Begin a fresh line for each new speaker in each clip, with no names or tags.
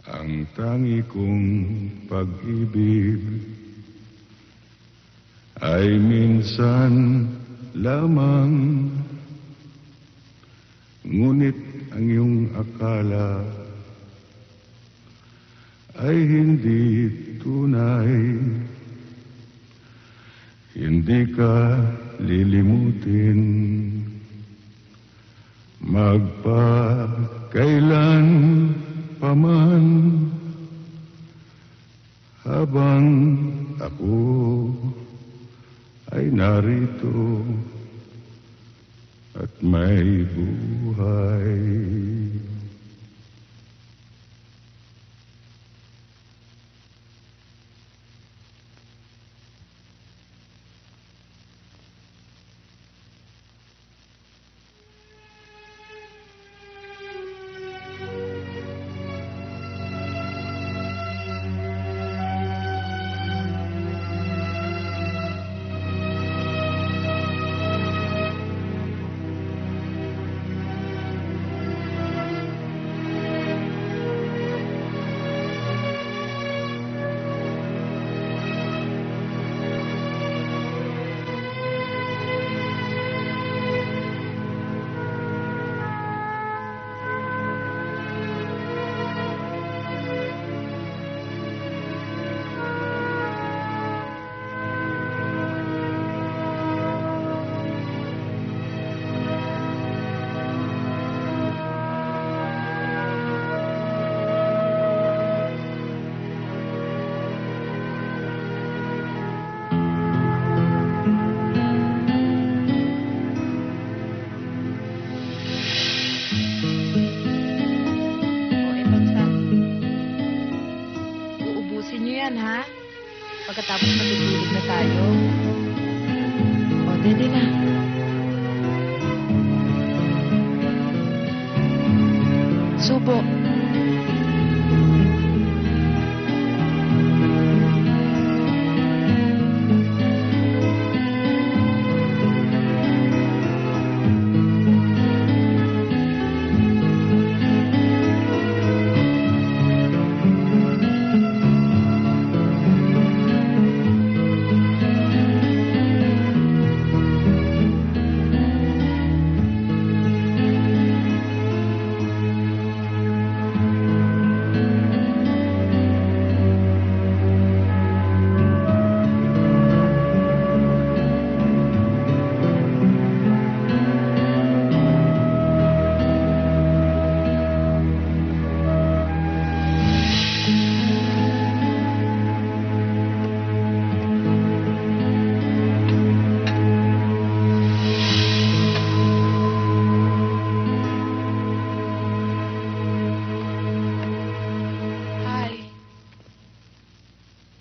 Ang tangi kong pag-ibig ay minsan lamang, ngunit ang iyong akala ay hindi tunay. Hindi ka lilimutin magpakailan paman, habang ako ay narito at may buhay.
Pagkatapos matutulog na tayo. O, dede na. Subo.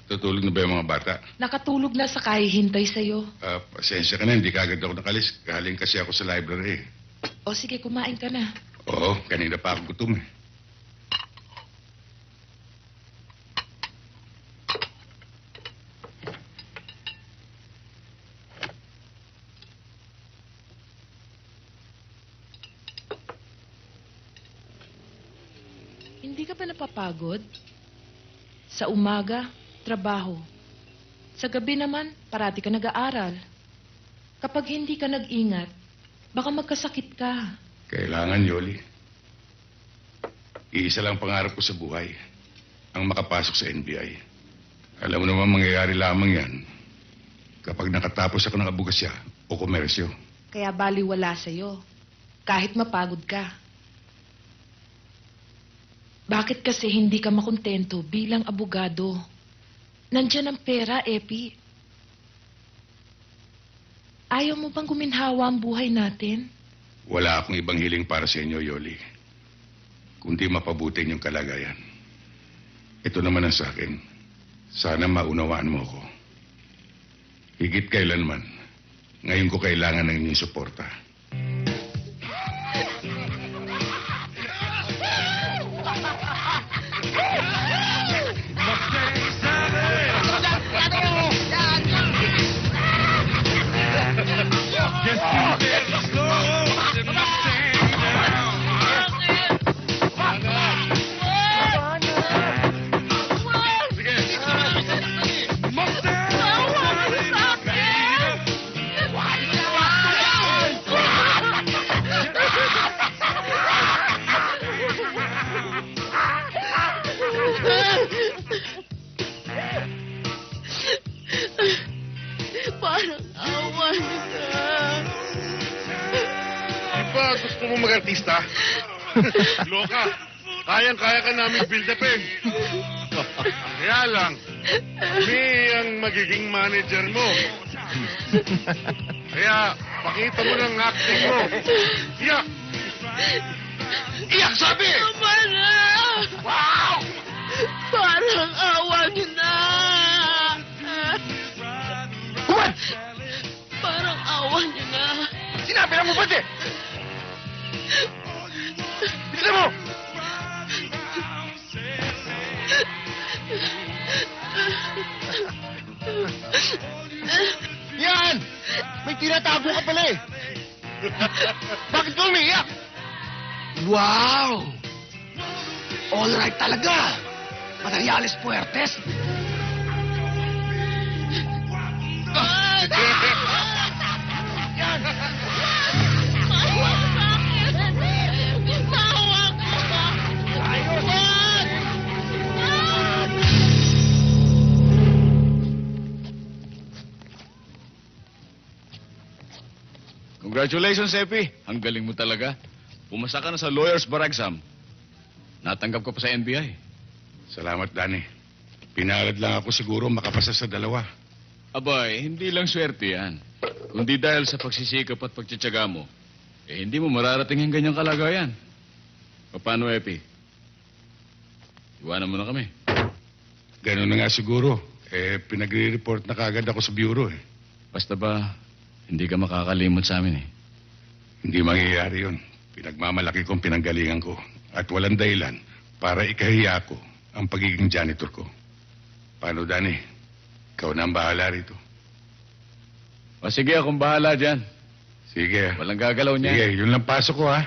Tutulog na ba yung mga bata?
Nakatulog na sa kahihintay sa'yo.
Pasensya ka na, hindi kagad ako nakalis. Galing kasi ako sa library.
O sige, kumain ka na.
Oo, kanina pa ako gutom eh.
Hindi ka ba napapagod? Sa umaga, trabaho. Sa gabi naman, parati ka nag-aaral. Kapag hindi ka nag-ingat, baka magkasakit ka.
Kailangan, Yoli. Iisa lang pangarap ko sa buhay. Ang makapasok sa NBI. Alam mo naman mangyayari lamang yan kapag nakatapos ako ng abugasya o komersyo.
Kaya baliwala sa'yo. Kahit mapagod ka. Bakit kasi hindi ka makontento bilang abogado? Nandiyan ang pera, Epi. Ayaw mo bang guminhawa ang buhay natin?
Wala akong ibang hiling para sa inyo, Yoli. Kundi mapabuti yung kalagayan. Ito naman ang sa akin. Sana maunawaan mo ako. Higit kailanman, ngayon ko kailangan ng inyong suporta.
niyo na.
Di ba gusto mo mag-artista? Loka, kayang-kaya ka namin build-upin. Kaya lang, kami ang magiging manager mo. Kaya, pakita mo ng acting mo. Iyak! Iyak, sabi!
Tama na!
Wow!
Parang awa niyo na!
Kuman!
Parang awa niyo na!
Sinabi na mo ba, de? Bilisan mo!
Yan! May tinatago ka pala eh. Bakit ka umiiyak? Wow! All right talaga. Materiales puertes. Yan!
Maawa sa akin! Maawa ka sa akin! Wag! Wag!
Congratulations, Epi. Ang galing mo talaga. Pumasa ka na sa lawyer's bar exam. Natanggap ka pa sa NBI.
Salamat, Danny. Pinalad lang ako siguro makapasa sa dalawa.
Abay, hindi lang swerte yan. Kundi dahil sa pagsisikap at pagtsatsaga mo, hindi mo mararating ang ganyang kalagayan. Paano, Epi? Iwanan mo na kami.
Ganun na nga siguro. Pinagre-report na kagad ako sa bureau eh.
Basta ba, hindi ka makakalimot sa amin eh.
Hindi mangyayari yun. Pinagmamalaki kong pinanggalingan ko. At walang dahilan para ikahiya ko ang pagiging janitor ko. Paano, Danny? Ikaw na ang bahala rito.
O sige, akong bahala dyan.
Sige.
Walang gagalaw niya.
Sige, yun lang pasok ko, ha?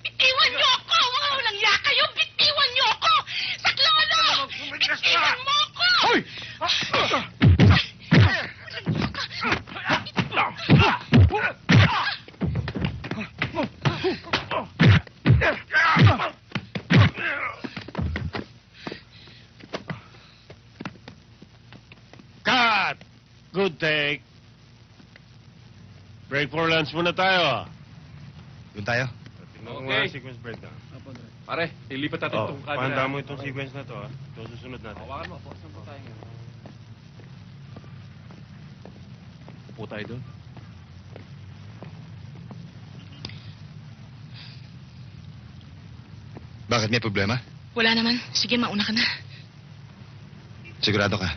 Bitiwan niyo ako! Mga walang ya kayo! Bitiwan niyo ako! Saklolo! Bitiwan mo ako!
Hoy!
Cut! Good take. Break for lunch muna tayo.
Doon tayo.
Tingnan ko nga sequence break na.
Pare, ilipat natin itong camera.
Pahanda mo itong sequence na to, ha? Ito susunod natin.
Hawakan mo po. Saan po tayo ngayon? Upo tayo doon.
Bakit may problema?
Wala naman. Sige, mauna ka na.
Sigurado ka?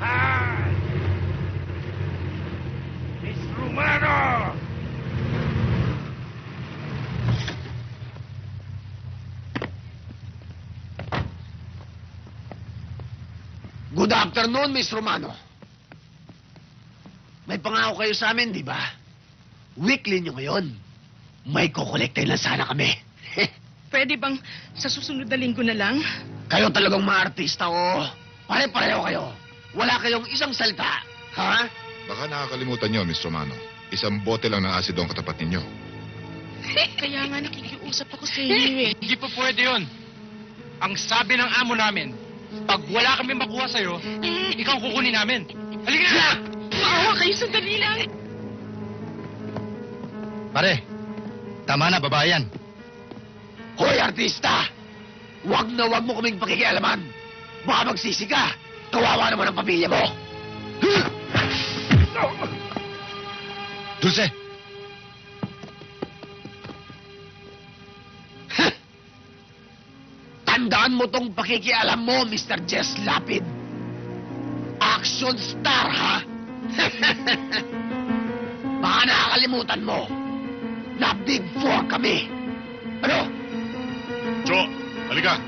Hi! Miss Romano!
Good afternoon, Miss Romano. May pangako kayo sa amin, di ba? Weekly nyo ngayon. May kukolektahin lang sana kami.
Pwede bang sa susunod na linggo na lang?
Kayo talagang mga artista, oh. Pare-pareho kayo. Wala kayong isang salita. Ha?
Baka nakakalimutan nyo, Miss Romano. Isang bote lang ng asido ang katapat ninyo.
Kaya nga nakikiusap ako sa inyo eh.
Hindi po pwede yun. Ang sabi ng amo namin, pag wala kami makuha sa'yo, ikaw kukunin namin. Halika na!
Maawa kayo sandali lang.
Pare, tama na, babae yan. Hoy, artista! Huwag na huwag mo kaming pakikialaman. Baka magsisi ka. Kawawa naman ang pamilya mo. Dulce! Tandaan mo tong pakikialam mo, Mr. Jess Lapid. Action star, ha? Baka nakakalimutan mo na Big Four kami. Ano?
Jo, halika.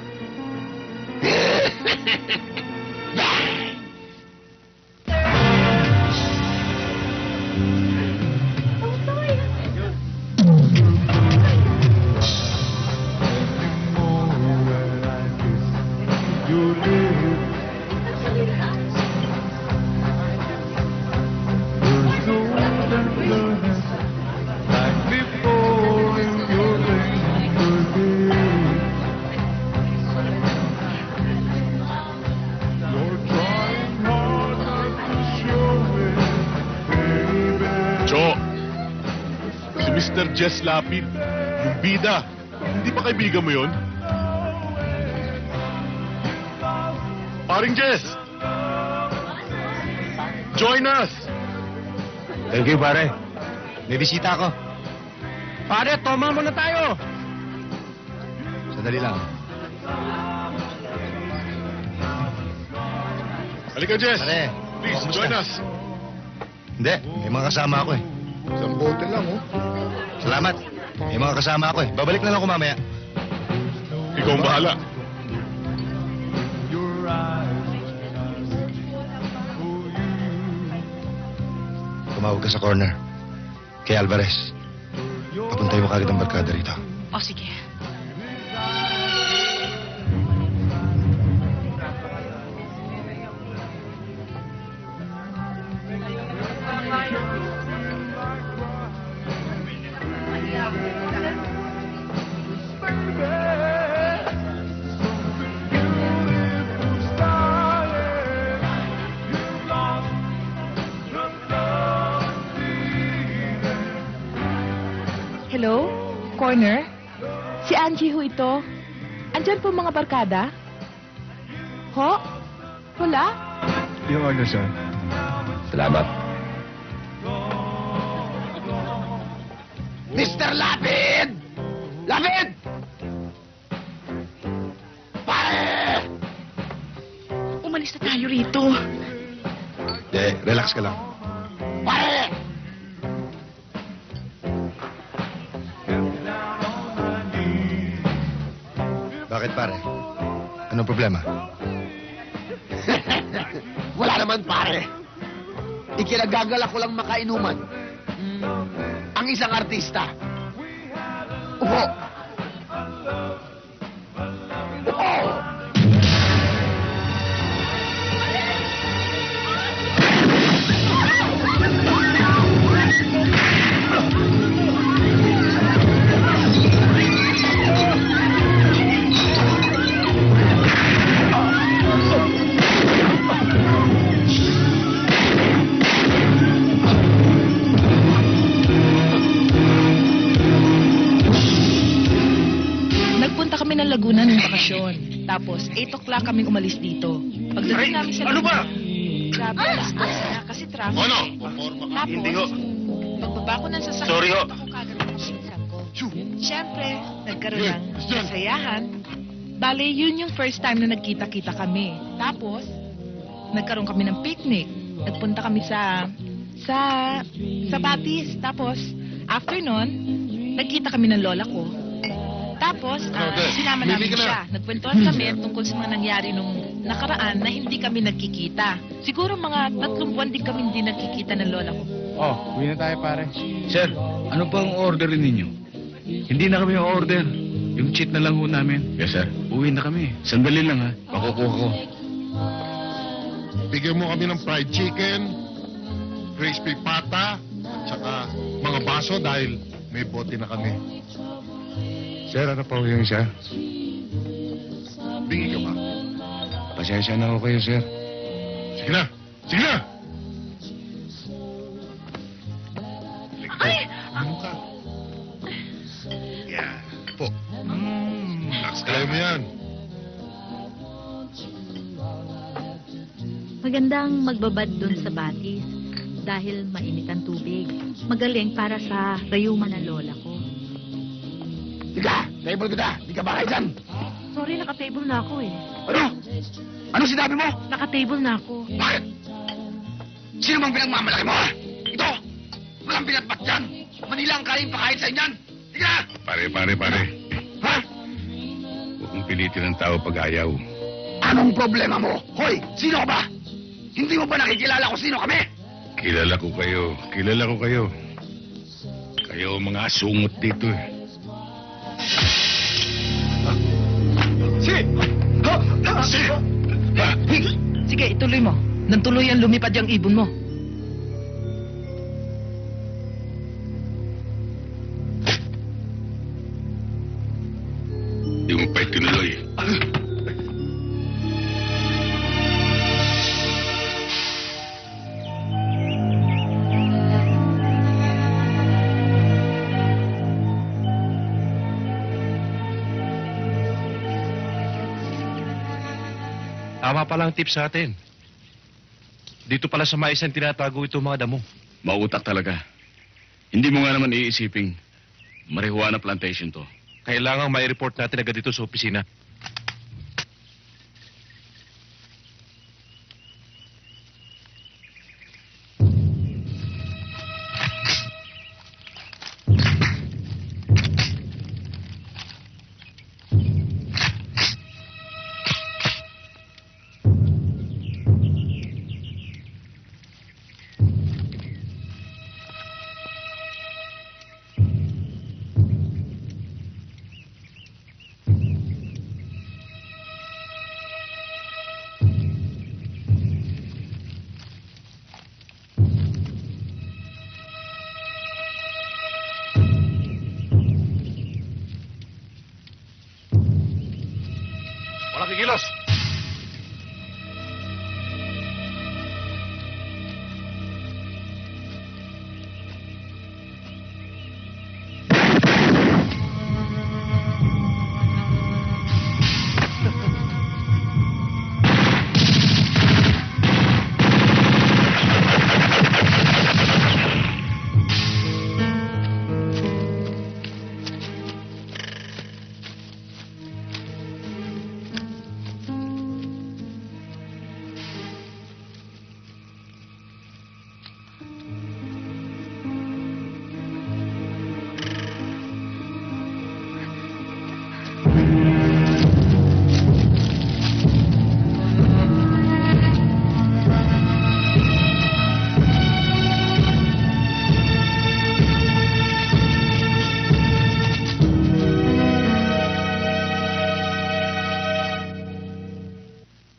Jess Lapid. Yung bida. Hindi pa kaibigan mo yun? Paring Jess! Join us!
Thank you, pare. May bisita ako.
Pare, toma muna tayo.
Sandali lang.
Halika, Jess!
Pare,
Please,
kamusta?
join us!
Hindi, may mga kasama ako eh.
Isang bote lang, oh.
Salamat. May mga kasama ako eh. Babalik na lang ako mamaya.
Ikaw ang bahala.
Tumawag ka sa corner. Kay Alvarez. Papuntay mo kagad ang barkada rito.
O, sige.
Hello? Corner? Si Angie ho ito. Andyan po mga barkada? Ho? Wala?
Yung order, sir. Salamat. Mr. Lapid! Lapid! Pare!
Umalis na tayo rito.
Relax ka lang. Pare! Bakit, pare? Anong problema? Wala naman, pare. Ikinagagalak ko lang makainuman. Ang isang artista. Upo! Upo!
Nagpunta kami ng Laguna ng bakasyon. Tapos, 8 o'clock kaming umalis dito. Pagdating namin sa
ano ba?
Grabe, alas 2 na kasi traffic.
Ano?
Tapos,
Hindi ho.
pagbaba ko ng sasakyan,
Sorry ho.
ako kagad ng pinsan ko. Siyempre, nagkaroon ng kasayahan. Bale, yun yung first time na nagkita-kita kami. Tapos, nagkaroon kami ng picnic. Nagpunta kami sa Batis. Tapos, after nun, nagkita kami ng lola ko. Tapos, sinama namin siya. Nagkwentuhan kami tungkol sa mga nangyari nung nakaraan na hindi kami nagkikita. Siguro mga 3 buwan din kami hindi nagkikita ng lola ko.
Oh, uwi na tayo, pare.
Sir, ano pa ang orderin ninyo? Hindi na kami order. Yung cheat na lang ho namin. Yes, sir. Uwi na kami. Sandali lang, ha. Pakukuha ko.
Bigyan mo kami ng fried chicken, crispy pata, at saka mga baso dahil may bote na kami.
Sir, ano pa ho yung isa?
Bingi ka ba?
Pasensya na ho kayo, sir.
Sige na! Sige na!
Ay!
Ano ka? Yeah. Po. Relax ka. Kaya mo yan.
Magandang magbabad dun sa Batis dahil mainit ang tubig. Magaling para sa rayuman ng lola ko.
Tika! Table kita! Di ka ba kayo dyan?
Sorry, naka-table na ako eh.
Ano? Ano sinabi mo?
Naka-table na ako.
Bakit? Sino bang pinagmamalaki mo, ha? Ito! Walang pinatpat dyan! Manila ang kaling pakain sa inyan! Tika!
Pare.
Ha?
Huwag mong pilitin ng tao pag ayaw.
Anong problema mo? Hoy! Sino ka ba? Hindi mo ba nakikilala kung sino kami?
Kilala ko kayo. Kayo ang mga asungot dito eh.
Sige, ituloy mo. Nang tuluyan lumipad yung ibon mo.
Di mo pa itinuloy.
Tama palang tip sa atin. Dito pala sa mais ang tinatago itong mga damo.
Mautak talaga. Hindi mo nga naman iisiping marijuana plantation to.
Kailangang may report natin agad dito sa opisina. Walang kikilos!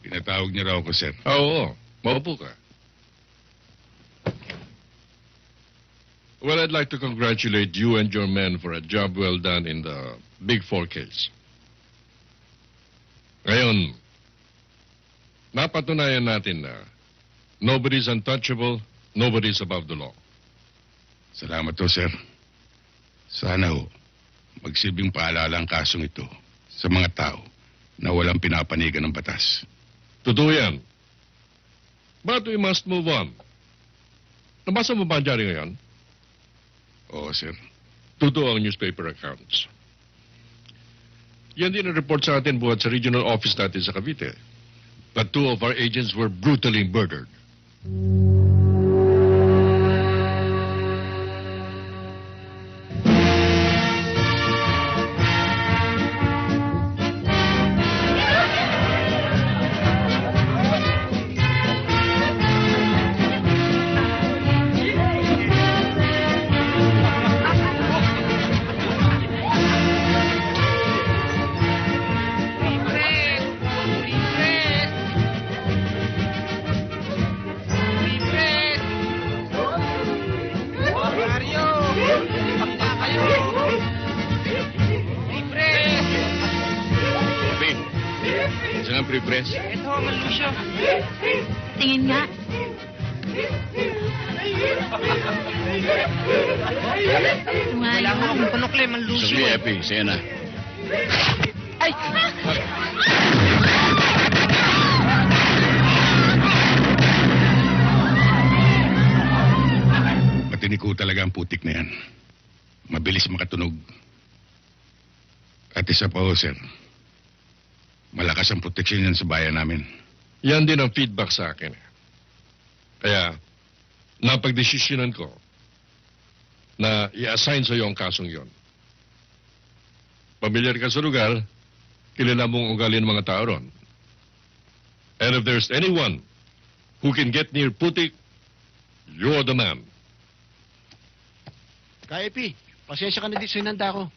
Pinatawag niya raw ako, sir.
Oo, maupo ka. Well, I'd like to congratulate you and your men for a job well done in the Big Four case. Ngayon, napatunayan natin na nobody's untouchable, nobody's above the law.
Salamat to, sir. Sana ho, magsilbing paalala ang kasong ito sa mga tao na walang pinapanigan ng batas.
Totoo yan. But we must move on. Nabasa mo ba ang dyaryo ngayon?
Oo, sir.
Totoo ang newspaper accounts. Yan din ang report sa atin buhat sa regional office natin sa Cavite. That 2 of our agents were brutally murdered.
Saan ang pre-press?
Ito, Malusyo.
Tingin nga.
Wala mo akong panukle, Malusyo.
Sagli, Epi. Sa'yo na.
Ay!
Matiniko talaga ang putik na yan. Mabilis makatunog. At isa pa ho, sir. Malakas ang proteksyon yan sa bayan namin.
Yan din ang feedback sa akin. Kaya, napagdesisyonan ko na i-assign sa iyo ang kasong yon. Pamilyar ka sa lugar, kilala mong ugali ng mga tao ron. And if there's anyone who can get near Putik, you're the man.
Ka-Epi, pasensya ka na dito sa inanda ko.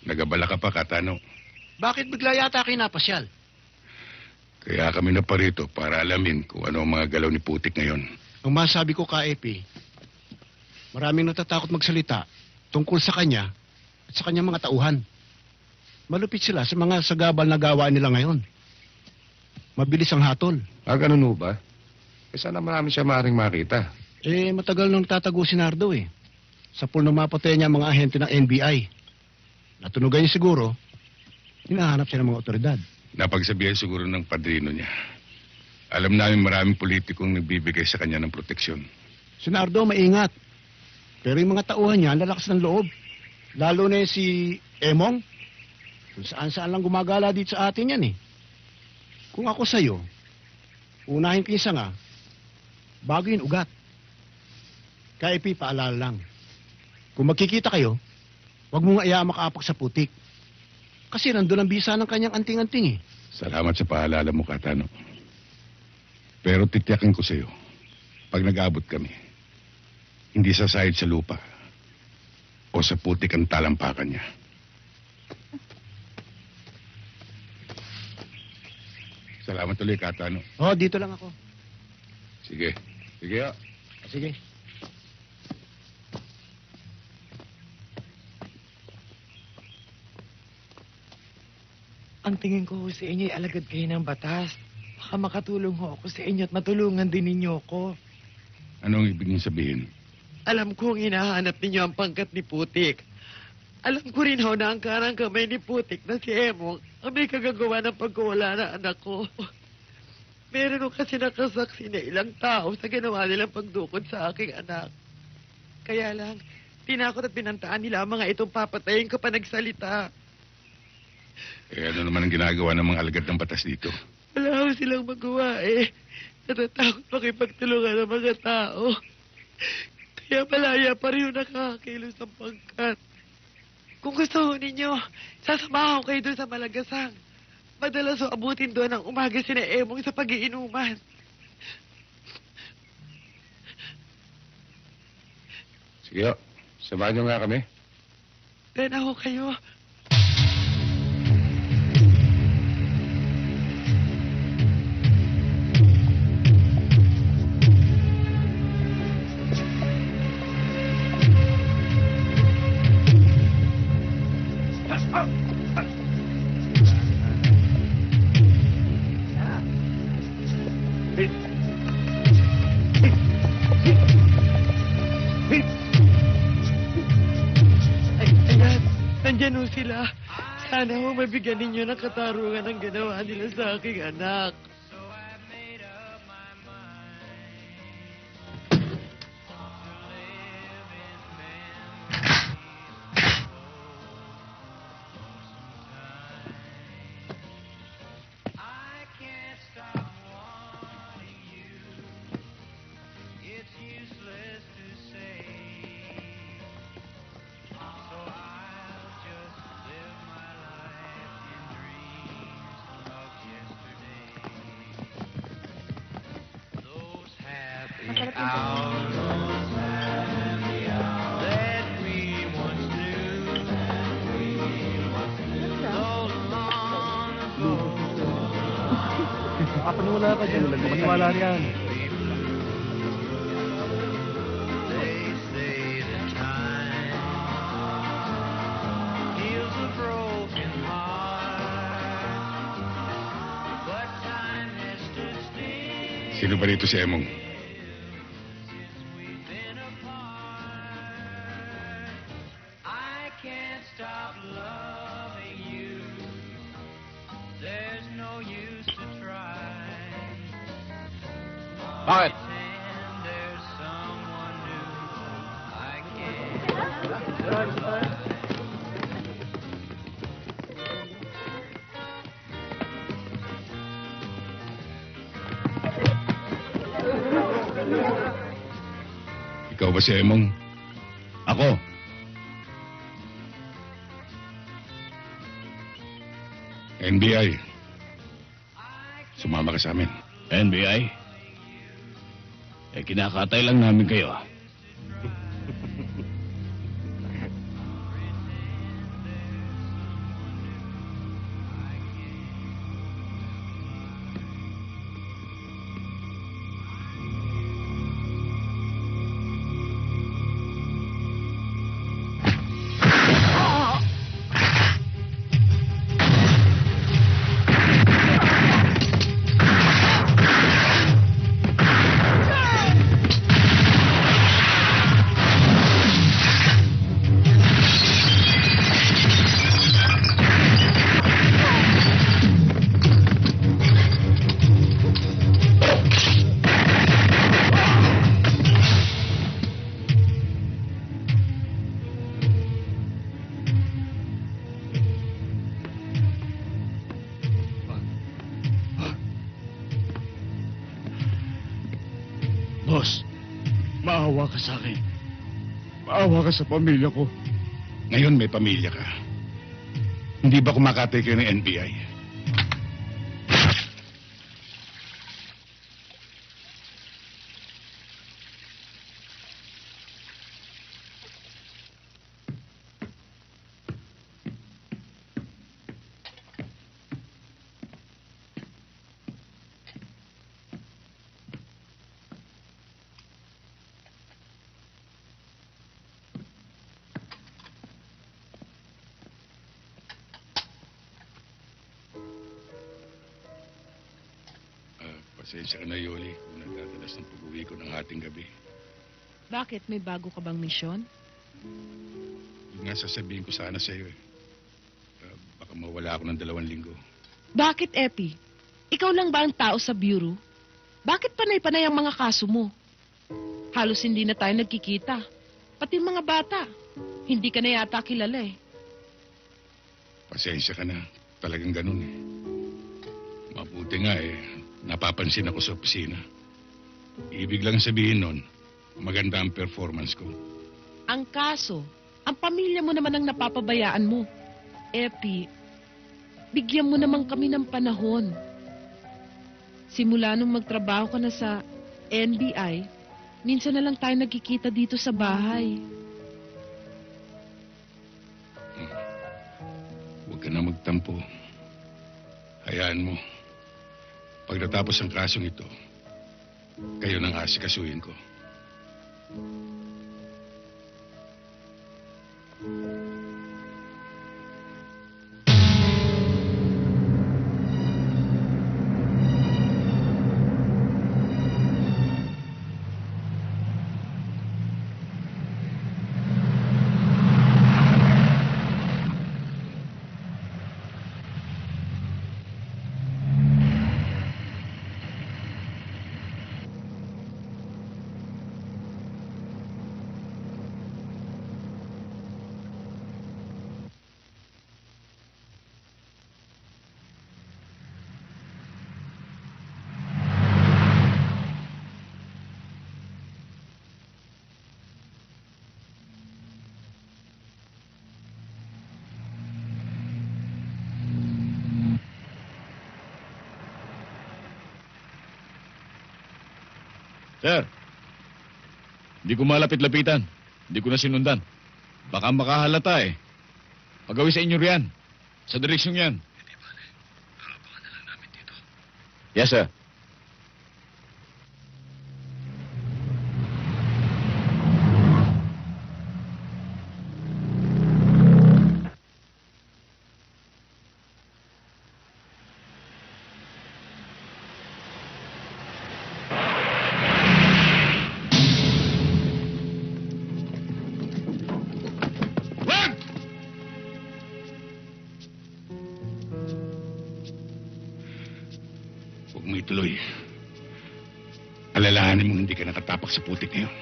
Nagabala ka pa, Katano.
Bakit bigla yata kayo napasyal?
Kaya kami na parito para alamin kung ano ang mga galaw ni Putik ngayon.
Ang masabi ko, Ka-Epi, maraming natatakot magsalita tungkol sa kanya at sa kanyang mga tauhan. Malupit sila sa mga sagabal na gawa nila ngayon. Mabilis ang hatol.
Ganun ho ba? Sana marami siya maaaring makita.
Matagal nang tatago si Nardo Sa pool na mapatay niya mga ahente ng NBI. Natunugan niya siguro, hinahanap siya ng mga otoridad.
Napagsabihan siguro ng padrino niya. Alam namin maraming politikong nagbibigay sa kanya ng proteksyon.
Si Nardo, maingat. Pero yung mga tauhan niya, lalakas ng loob. Lalo na yung si Emong. Kung saan-saan lang gumagala dito sa atin yan eh. Kung ako sa'yo, unahin ko yung sanga, bago yung ugat. Kaya Epi, paalala lang. Kung magkikita kayo, huwag mo nga iya makaapak sa putik. Kasi nandun ang bisa ng kanyang anting-anting eh.
Salamat sa paalala mo, Katano. Pero titiyakin ko sa'yo, pag nag-abot kami, hindi sasahid sa lupa o sa putik ang talampakan niya. Salamat ulit, Katano.
Oh, dito lang ako.
Sige. Sige, ah.
Sige.
Ang tingin ko sa inyo ay alagad kayo ng batas. Baka makatulong ho ako sa inyo at matulungan din ninyo ako.
Anong ibig niyong sabihin?
Alam kong hinahanap ninyo ang pangkat ni Putik. Alam ko rin ho na ang karang kamay ni Putik na si Emong ang may kagagawa ng pagkawala na anak ko. Meron ho kasi nakasaksi na ilang tao sa ginawa nilang pagdukod sa aking anak. Kaya lang, tinakot at pinantaan nila ang mga itong papatayin ko pa nagsalita.
Eh, ano naman ang ginagawa ng mga alagad ng batas dito?
Wala ho silang magawa eh. Natatakot makipagtulungan ng mga tao. Kaya malaya pa rin yung nakakakilos ng pangkat. Kung gusto ho ninyo, sasamahan ko kayo doon sa Malagasang. Madalas ho abutin doon ang umaga sina Emong sa pag-iinuman.
Sige, samahan niyo nga kami.
Tena ho kayo. Ayan, nandyan ho sila. Sana ho mabigyan ninyo ng katarungan ang ginawa nila sa aking anak.
Kapaniwala ka dyan. Kapaniwala riyan.
Sino ba dito si Emong?
Bakit?
Ikaw ba si Emong?
Ako?
NBI. Sumama ka sa amin.
NBI? Eh, kinakatay lang namin kayo.
Diyos, maawa ka sa akin. Maawa ka sa pamilya ko.
Ngayon may pamilya ka. Hindi ba kumakatay kayo ng NBI? Pasensya ka na, Yoli, kung nagdadalas ng pag-uwi ko ng ating gabi.
Bakit? May bago ka bang misyon?
Yun nga sasabihin ko sana sa iyo eh. Baka mawala ako ng 2 linggo.
Bakit, Epi? Ikaw lang ba ang tao sa bureau? Bakit panay-panay ang mga kaso mo? Halos hindi na tayo nagkikita. Pati mga bata. Hindi ka na yata kilala eh.
Pasensya ka na. Talagang ganun eh. Mabuti nga eh. Napapansin ako sa opisina. Ibig lang sabihin nun, maganda ang performance ko.
Ang kaso, ang pamilya mo naman ang napapabayaan mo. Epi, bigyan mo naman kami ng panahon. Simula nung magtrabaho ka na sa NBI, minsan na lang tayo nagkikita dito sa bahay.
Huwag ka na magtampo. Hayaan mo. Pagkatapos ng kasong ito, kayo nang asikasuhin ko.
Sir, hindi ko malapit-lapitan. Hindi ko na sinundan. Baka makahalata eh. Pagawin sa inyo riyan. Sa direksyon yan. Hindi bale. Abangan na lang namin dito. Yes, sir.
Huwag mo ituloy. Alalahanin mo hindi ka nakatapak sa putik ngayon.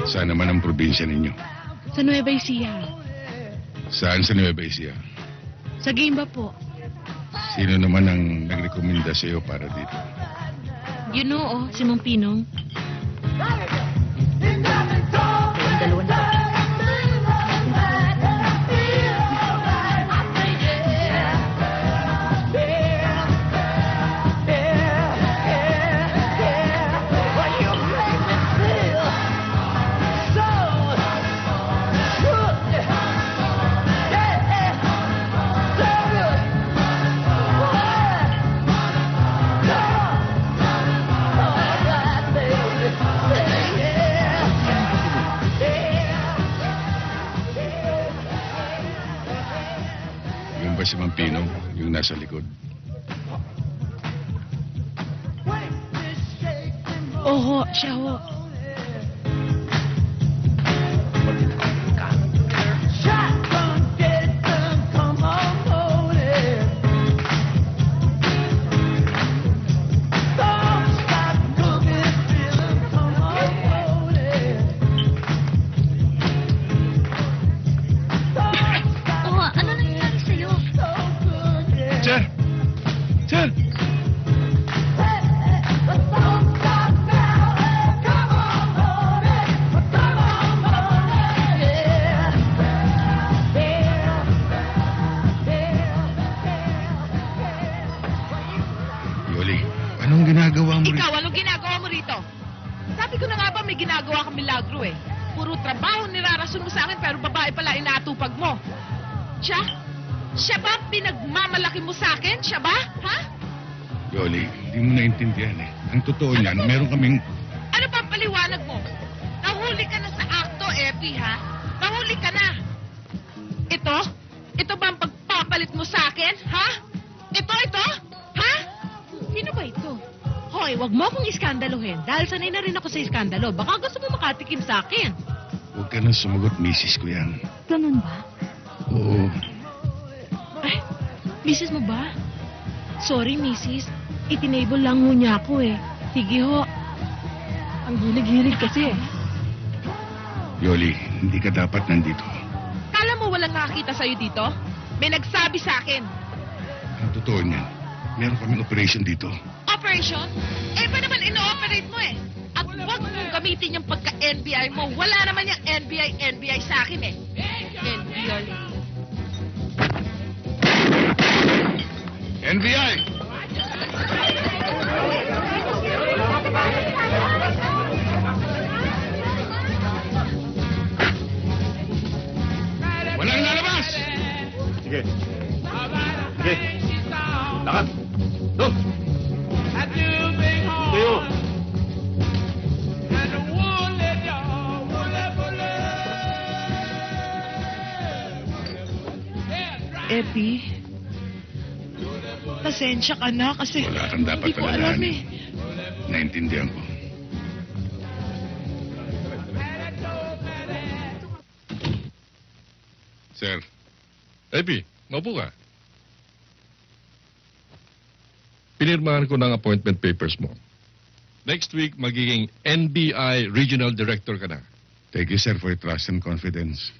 Saan naman ang probinsya ninyo?
Sa Nueva Ecija.
Saan sa Nueva Ecija?
Sa Gimba po.
Sino naman ang nagrekomenda sa iyo para dito?
You know, oh, si Mang Pinong. Yung dalawa na.
Aquilino, yung nasa likod.
Oho, siya ho.
Oo, ano nangyari sa'yo?
Sir! Sir! Yoli, anong ginagawa mo
Ikaw, anong ginagawa mo rito? Sabi ko na nga ba may ginagawa kang milagro eh. Puro trabaho nirarason mo sa akin pero babae pala inatupag mo. Siya? Siya ba pinagmamalaki mo sa akin? Siya ba? Ha?
Yoli, hindi mo naintindihan eh. Ang totoo niyan, meron kaming...
Ano pa ang paliwanag mo? Nahuli ka na sa akto, Epi, ha? Nahuli ka na. Ito? Ito ba ang pagpapalit mo sa akin? Ha? Ito? Ha?
Sino ba ito? Hoy, wag mo akong iskandaluhin. Dahil sanay na rin ako sa iskandalo. Baka gusto mo makatikim sa akin.
Huwag ka nang sumagot, misis ko yan.
Ganun ba?
Oo.
Ay, misis mo ba? Sorry, misis. Itinable lang ho niya ako eh. Sige ho. Ang hilig-hilig kasi eh.
Yoli, hindi ka dapat nandito.
Kala mo walang nakakita sa'yo dito? May nagsabi sa akin.
Ang totoo niyan, meron kaming operation dito.
Operation? Eh, ba naman ino-operate mo eh? At huwag mong gamitin yung pagka-NBI mo. Wala naman yung NBI sa akin eh. NBI.
NBI! Walang lalabas!
Sige. Sige. Lakad. Doon. Tayo.
Epi, pasensya ka na kasi
Wala kang dapat
hindi ko alam
palalahanin.
eh.
Naintindihan ko. Sir,
Epi, maupo ka. Pinirmahan ko ng appointment papers mo. Next week, magiging NBI Regional Director ka na.
thank you sir for your trust and confidence.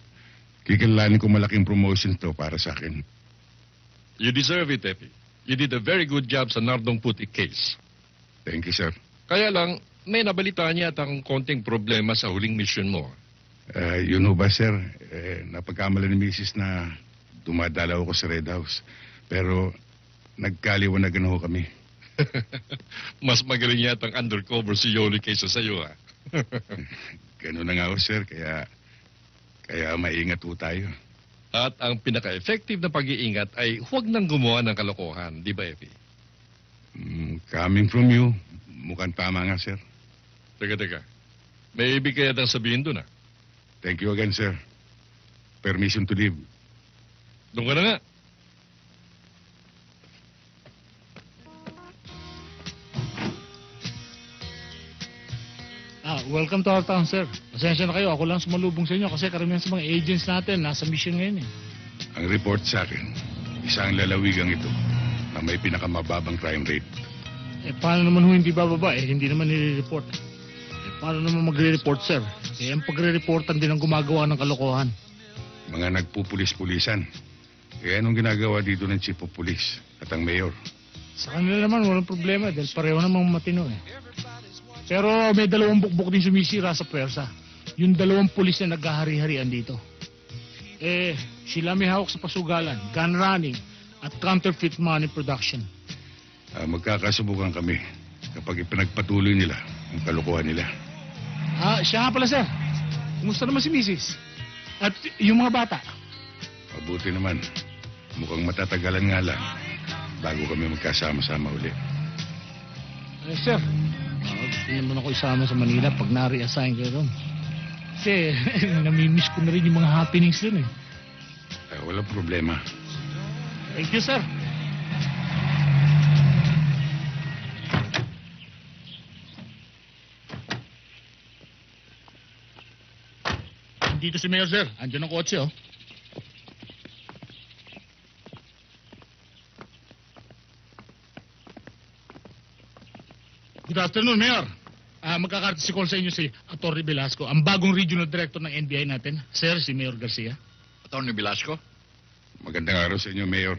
Kikilalanin ko malaking promotion to para sa akin.
You deserve it, Epi. You did a very good job sa Nardong Putik case.
Thank you sir.
Kaya lang, may nabalitaan niya at ang konting problema sa huling mission mo.
Yun ho ba sir, napagkamala ni Mrs. na dumadalaw ako sa Red House. Pero nagkaliwanagan ho kami.
Mas magaling yata ang undercover si Yoli kaysa sa'yo, ha?
Ganun na nga ho sir, kaya maingat ho tayo.
At ang pinaka-effective na pag-iingat ay huwag nang gumawa ng kalokohan, di ba, Epi?
Coming from you, mukhang tama nga sir.
Teka. May ibig kaya tang sabihin doon, ha?
Thank you again sir. Permission to leave.
Doon ka na nga.
Welcome to our town, sir. Pasensya na kayo. Ako lang sumalubong sa inyo kasi karamihan sa mga agents natin nasa mission ngayon eh.
Ang report sa akin, isang lalawigang ito na may pinakamababang crime rate.
Paano naman hindi bababa eh? Hindi naman nire-report. Paano naman magre-report, sir? Ang pagre-reportan din ang gumagawa ng kalokohan.
Mga nagpupulis-pulisan. Anong ginagawa dito ng chief of police at ang mayor?
Sa kanila naman walang problema dahil pareho namang matino eh. Pero may dalawang bukbok din sumisira sa pwersa. Yung dalawang pulis na naghahari-harian dito. Sila may hawak sa pasugalan, gun running, at counterfeit money production.
Magkakasubukan kami kapag ipinagpatuloy nila ang kalokohan nila.
Siya nga pala, sir. Kumusta naman si Mrs.? At yung mga bata?
Mabuti naman. Mukhang matatagalan nga lang bago kami magkasama-sama uli.
Sir, gusto naman ako isama sa Manila pag na-reassign kayo doon. Kasi namimiss ko na rin yung mga happenings doon eh.
Walang problema.
Thank you, sir. Dito si Mayor, sir. Andiyan ang kotse, oh. Good afternoon, Mayor. Magkakartis call sa inyo si Atty. Velasco, ang bagong regional director ng NBI natin. Sir, si Mayor Garcia.
Atty. Velasco?
Magandang araw sa inyo, Mayor.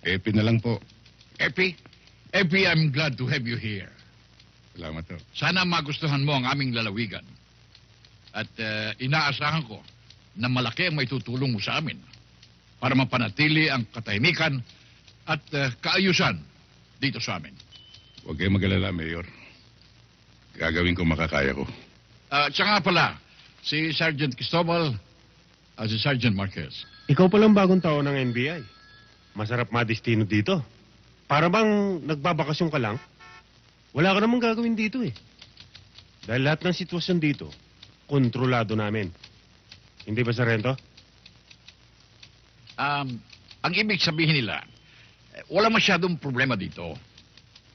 Epi na lang po.
Epi? Epi, I'm glad to have you here.
Salamat po.
Sana magustuhan mo ang aming lalawigan. At inaasahan ko na malaki ang may tutulong mo sa amin para mapanatili ang katahimikan at kaayusan dito sa amin.
Huwag kayong mag-alala, Mayor. Gagawin ko makakaya ko.
Siya nga pala, si Sergeant Cristobal at si Sergeant Marquez.
Ikaw palang bagong tao ng NBI. Masarap madestino dito. Para bang nagbabakasyon ka lang? Wala ka namang gagawin dito eh. Dahil lahat ng sitwasyon dito, kontrolado namin. Hindi ba, Sargento?
Ang ibig sabihin nila, wala masyadong problema dito.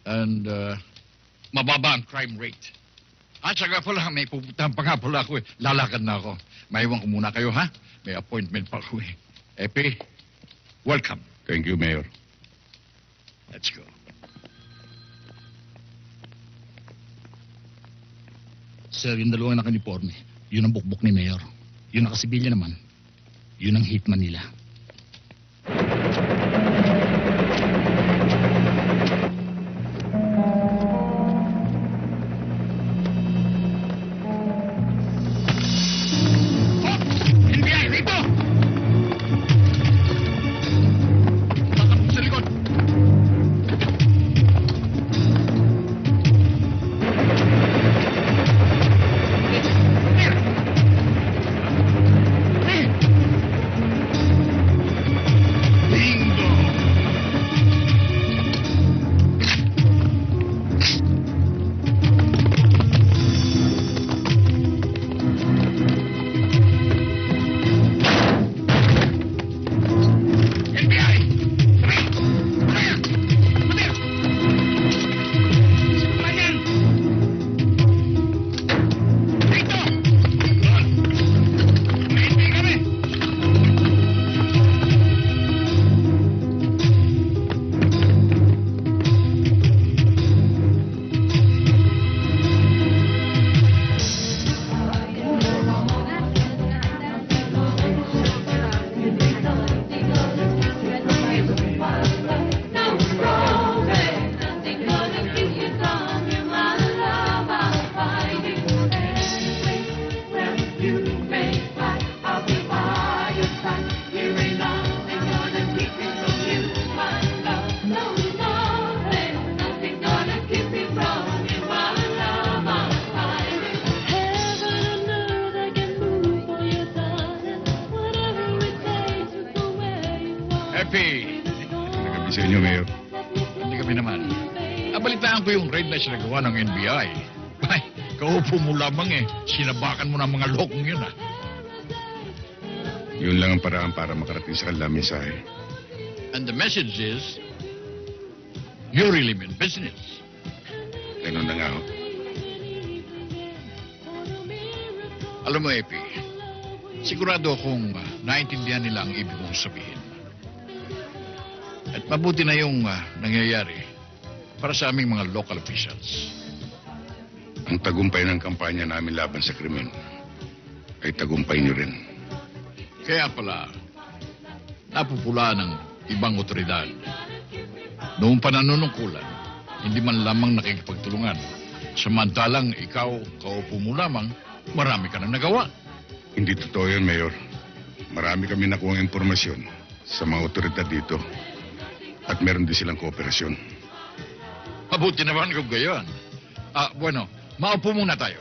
And mababa ang crime rate. At saka pala, may pupuntahan pa nga pala ako eh. Lalakad na ako. Maiwan ko muna kayo, ha? May appointment pa ako eh. Epi, welcome.
Thank you, Mayor.
Let's go.
Sir, yung dalawang naka-uniforme, yun ang bukbok ni Mayor. Yung nakasibilya naman, yun ang hitman nila.
NBI, rito! Bakit sa likod? Bingo! NBI! Happy!
Nagabi sa inyo, Mayor.
Hindi kami naman. Nabalitaan ko yung raid na sinagawa ng NBI. Ay, kaupo mo lamang eh. Sinabakan mo ng mga lokong yun ah.
Yun lang ang paraan para makarating sa kanilang mensahe.
And the message is, you really mean business.
Ganun na nga ho.
Alam mo, Epi, sigurado akong naintindihan nila ang ibig mong sabihin. At mabuti na yung nangyayari para sa aming mga local officials.
Ang tagumpay ng kampanya namin laban sa krimen ay tagumpay niyo rin.
Kaya pala, napupula ng ibang otoridad. Noong pananunungkulan, hindi man lamang nakikipagtulungan. Samantalang ikaw, kaupo mo lamang, marami ka nang nagawa.
Hindi totoo yan, Mayor. Marami kami nakuha impormasyon sa mga otoridad dito. At meron din silang kooperasyon.
Mabuti naman kung gayon. Bueno, maupo muna tayo.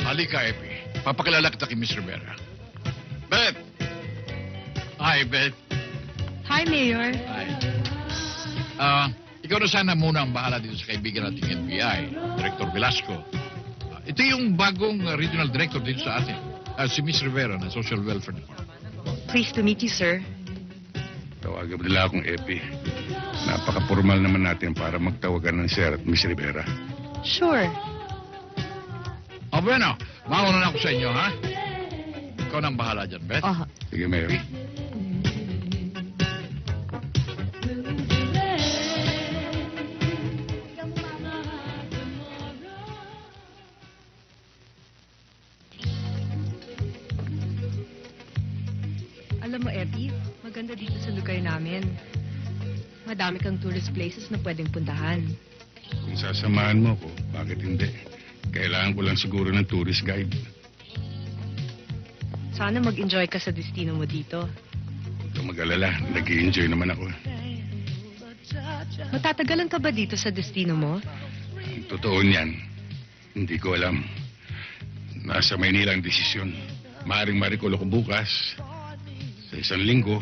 Halika, Epi. Papakilala kita kay Miss Rivera. Beth! Hi, Beth.
Hi, Mayor.
Hi. ikaw na sana muna ang bahala dito sa kaibigan nating NBI, Director Velasco. Ito yung bagong regional director dito sa atin. Si Miss Rivera ng Social Welfare Department.
Pleased to meet you, sir.
Tawagan mo nila akong Epi. Napaka-formal naman natin para magtawagan ng Sir at Miss Rivera.
Sure.
O bueno, mauna na ako sa inyo, ha? Ikaw na ang bahala dyan, Beth.
Sige, Mary.
Alam mo, Epi, maganda dito sa lugar namin. Madami kang tourist places na pwedeng puntahan.
Kung sasamahan mo ko, bakit hindi? Kailangan ko lang siguro ng tourist guide.
Sana mag-enjoy ka sa destino mo dito.
Huwag kang mag-alala, nag-i-enjoy naman ako.
Matatagalan ka ba dito sa destino mo?
Ang totoo niyan, hindi ko alam. Nasa Maynila ang desisyon. Maaring marikulo ko bukas, sa 1 linggo,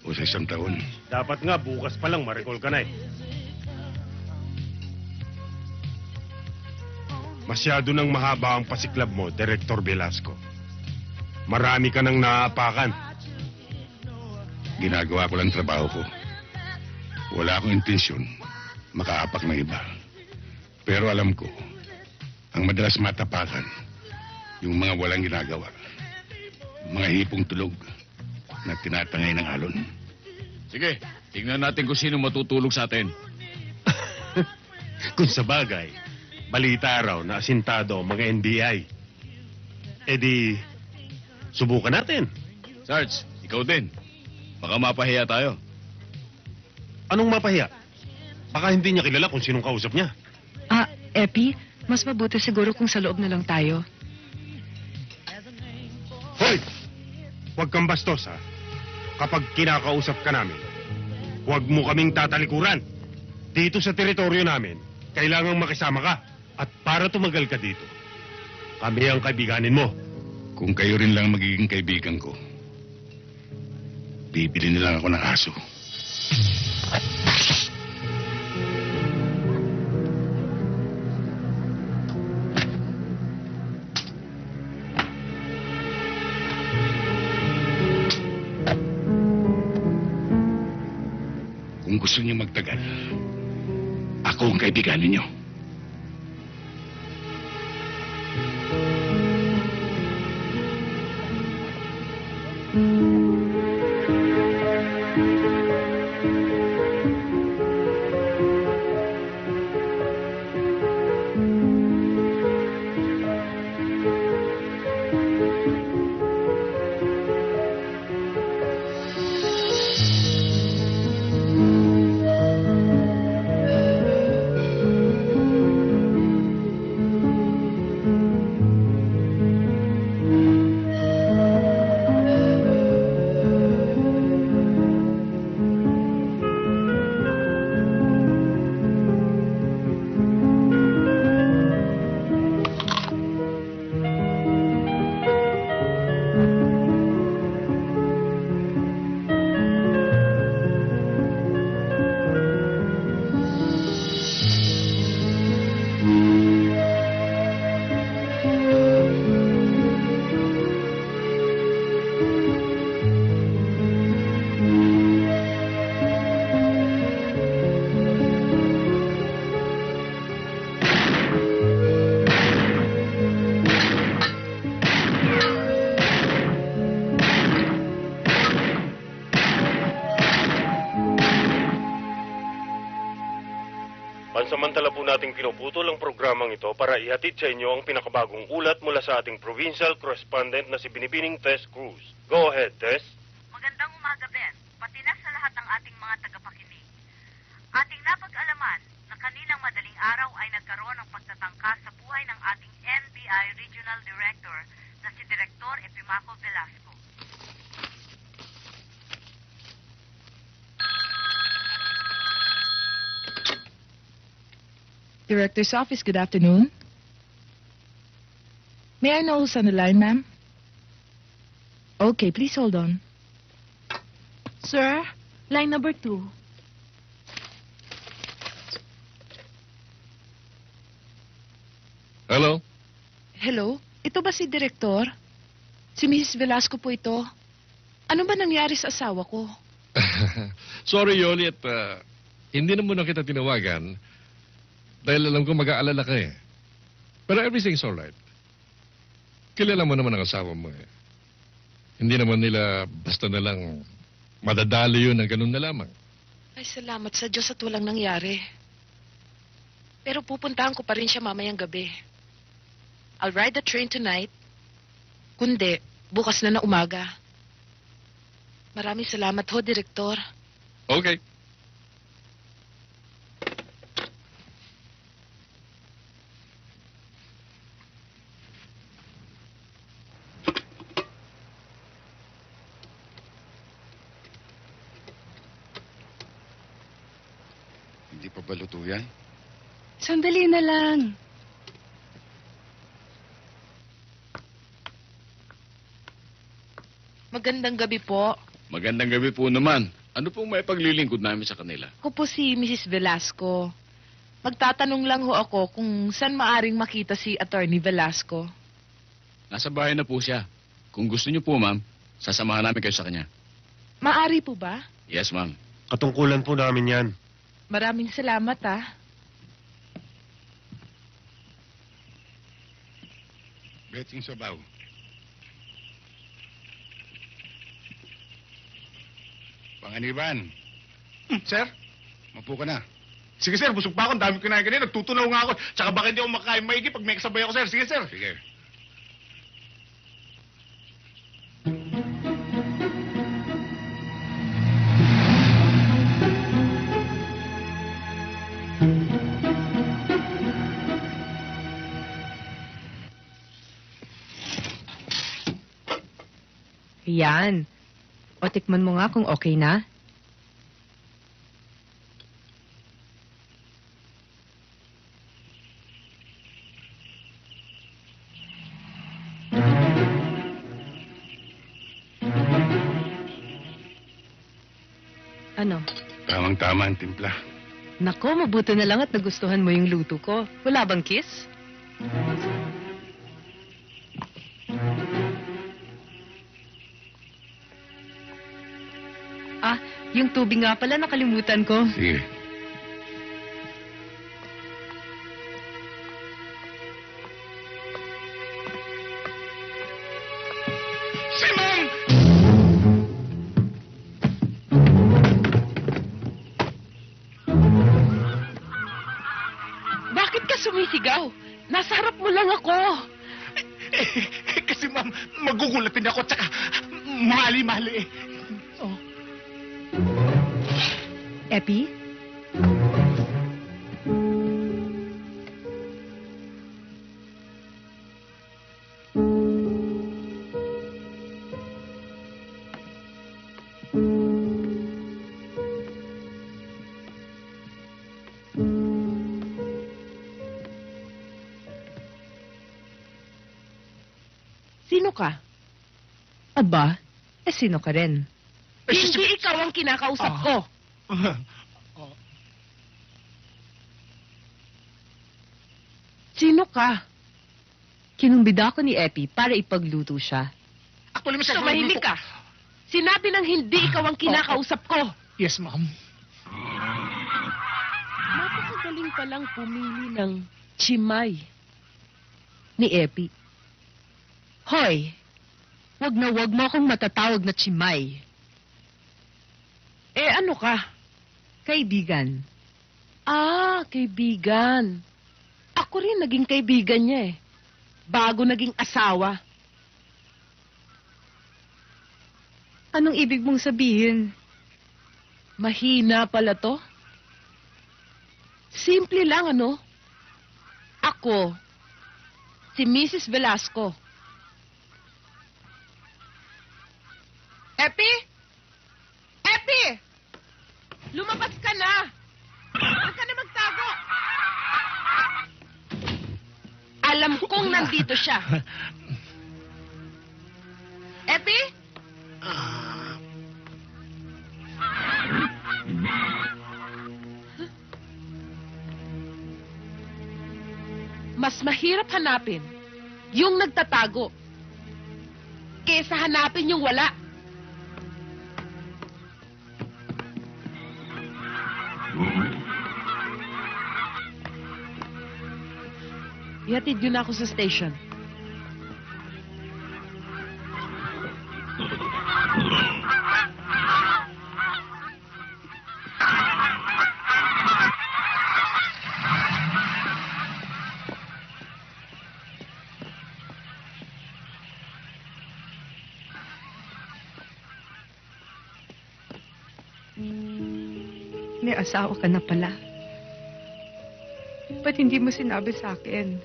o sa 1 taon.
Dapat nga, bukas pa lang ma-recall ka na eh. Masyado nang mahaba ang pasiklab mo, Director Velasco. Marami ka nang naaapakan.
Ginagawa ko lang trabaho ko. Wala akong intensyon makaapak ng iba. Pero alam ko, ang madalas matapakan, yung mga walang ginagawa. Mga hipong tulog na tinatangay ng alon.
Sige, tingnan natin kung sino matutulog sa atin.
Kung sa bagay, balita raw na asintado ang mga NBI. Eh di, subukan natin.
Sarge, ikaw din. Baka mapahiya tayo.
Anong mapahiya? Baka hindi niya kilala kung sinong kausap niya.
Epi, mas mabuti siguro kung sa loob na lang tayo.
Hoy! Huwag kang bastos, ha? Kapag kinakausap ka namin, huwag mo kaming tatalikuran. Dito sa teritoryo namin, kailangang makisama ka. At para tumagal ka dito, kami ang kaibiganin mo.
Kung kayo rin lang magiging kaibigan ko, bibili nilang ako ng aso. Kung gusto niyo magtagal, ako ang kaibigan ninyo.
Pansamantala po nating pinuputol ang programang ito para ihatid sa inyo ang pinakabagong ulat mula sa ating provincial correspondent na si Binibining Tess Cruz. Go ahead, Tess.
Magandang umaga, Ben. Pati na sa lahat ng ating mga tagapakinig. Ating napag-alaman na kaninang madaling araw ay nagkaroon ng pagtatangka sa buhay ng ating NBI Regional Director na si Director Epimaco Velasco.
Director's office, good afternoon. May I know who's on the line, ma'am? Okay, please hold on.
Sir, line number 2.
Hello?
Hello? Ito ba si Direktor? Si Mrs. Velasco po ito. Ano ba nangyari sa asawa ko?
Sorry, Yoli, at hindi na muna kita tinawagan dahil alam ko mag-aalala ka eh. Pero everything's alright. Kilala mo naman ang asawa mo eh. Hindi naman nila basta na lang madadalo yun ng ganun na lamang.
Ay, salamat sa Diyos at walang nangyari. Pero pupuntahan ko pa rin siya mamayang gabi. I'll ride the train tonight. Kundi, bukas na umaga. Maraming salamat ho, Direktor.
Okay.
Hindi pa ba luto yan?
Sandali na lang.
Magandang gabi po.
Magandang gabi po naman. Ano pong may paglilingkod namin sa kanila?
Ako po si Mrs. Velasco. Magtatanong lang ho ako kung saan maaring makita si Attorney Velasco.
Nasa bahay na po siya. Kung gusto niyo po, ma'am, sasamahan namin kayo sa kanya.
Maari po ba?
Yes, ma'am.
Katungkulan po namin yan.
Maraming salamat,
Betsing sabaw. Panganiban.
Sir?
Mapo ka na.
Sige, sir. Busog pa ako. Ang dami kinain kanina. Nagtutunaw nga ako. Tsaka baka hindi ako makain maigi pag may kasabay ako, sir. Sige, sir.
Sige.
Yan. O tikman mo nga kung okay na. Ano?
Tamang-tama ang timpla.
Nako, mabuti na lang at nagustuhan mo yung luto ko. Wala bang kiss? Ah, yung tubig nga pala, nakalimutan ko.
Sige.
Simon!
Bakit ka sumisigaw? Nasa harap mo lang ako.
Kasi ma'am, magugulatin ako tsaka mali-mali eh. Oh.
Epi?
Sino ka?
Aba, sino ka rin?
Hindi ikaw ang kinakausap ko. Sino ka?
Kinumbida ko ni Epi para ipagluto siya.
Actually, Mr.
Tumahimik ka. Sinabi ng hindi ikaw ang kinakausap ko.
Yes, ma'am.
Napakagaling palang pumili ng chimay.
Ni Epi. Hoy, wag mo akong matatawag na chimay.
Eh ano ka?
Kaibigan.
Ah, kaibigan. Ako rin naging kaibigan niya eh. Bago naging asawa.
Anong ibig mong sabihin?
Mahina pala to. Simple lang ano. Ako, si Mrs. Velasco. Epi? Epi! Lumabas ka na! Huwag ka na magtago! Alam kong nandito siya. Epi?
Mas mahirap hanapin yung nagtatago kesa hanapin yung wala. Ihatid yun ako sa station.
May asawa ka na pala. Ba't hindi mo sinabi sa akin?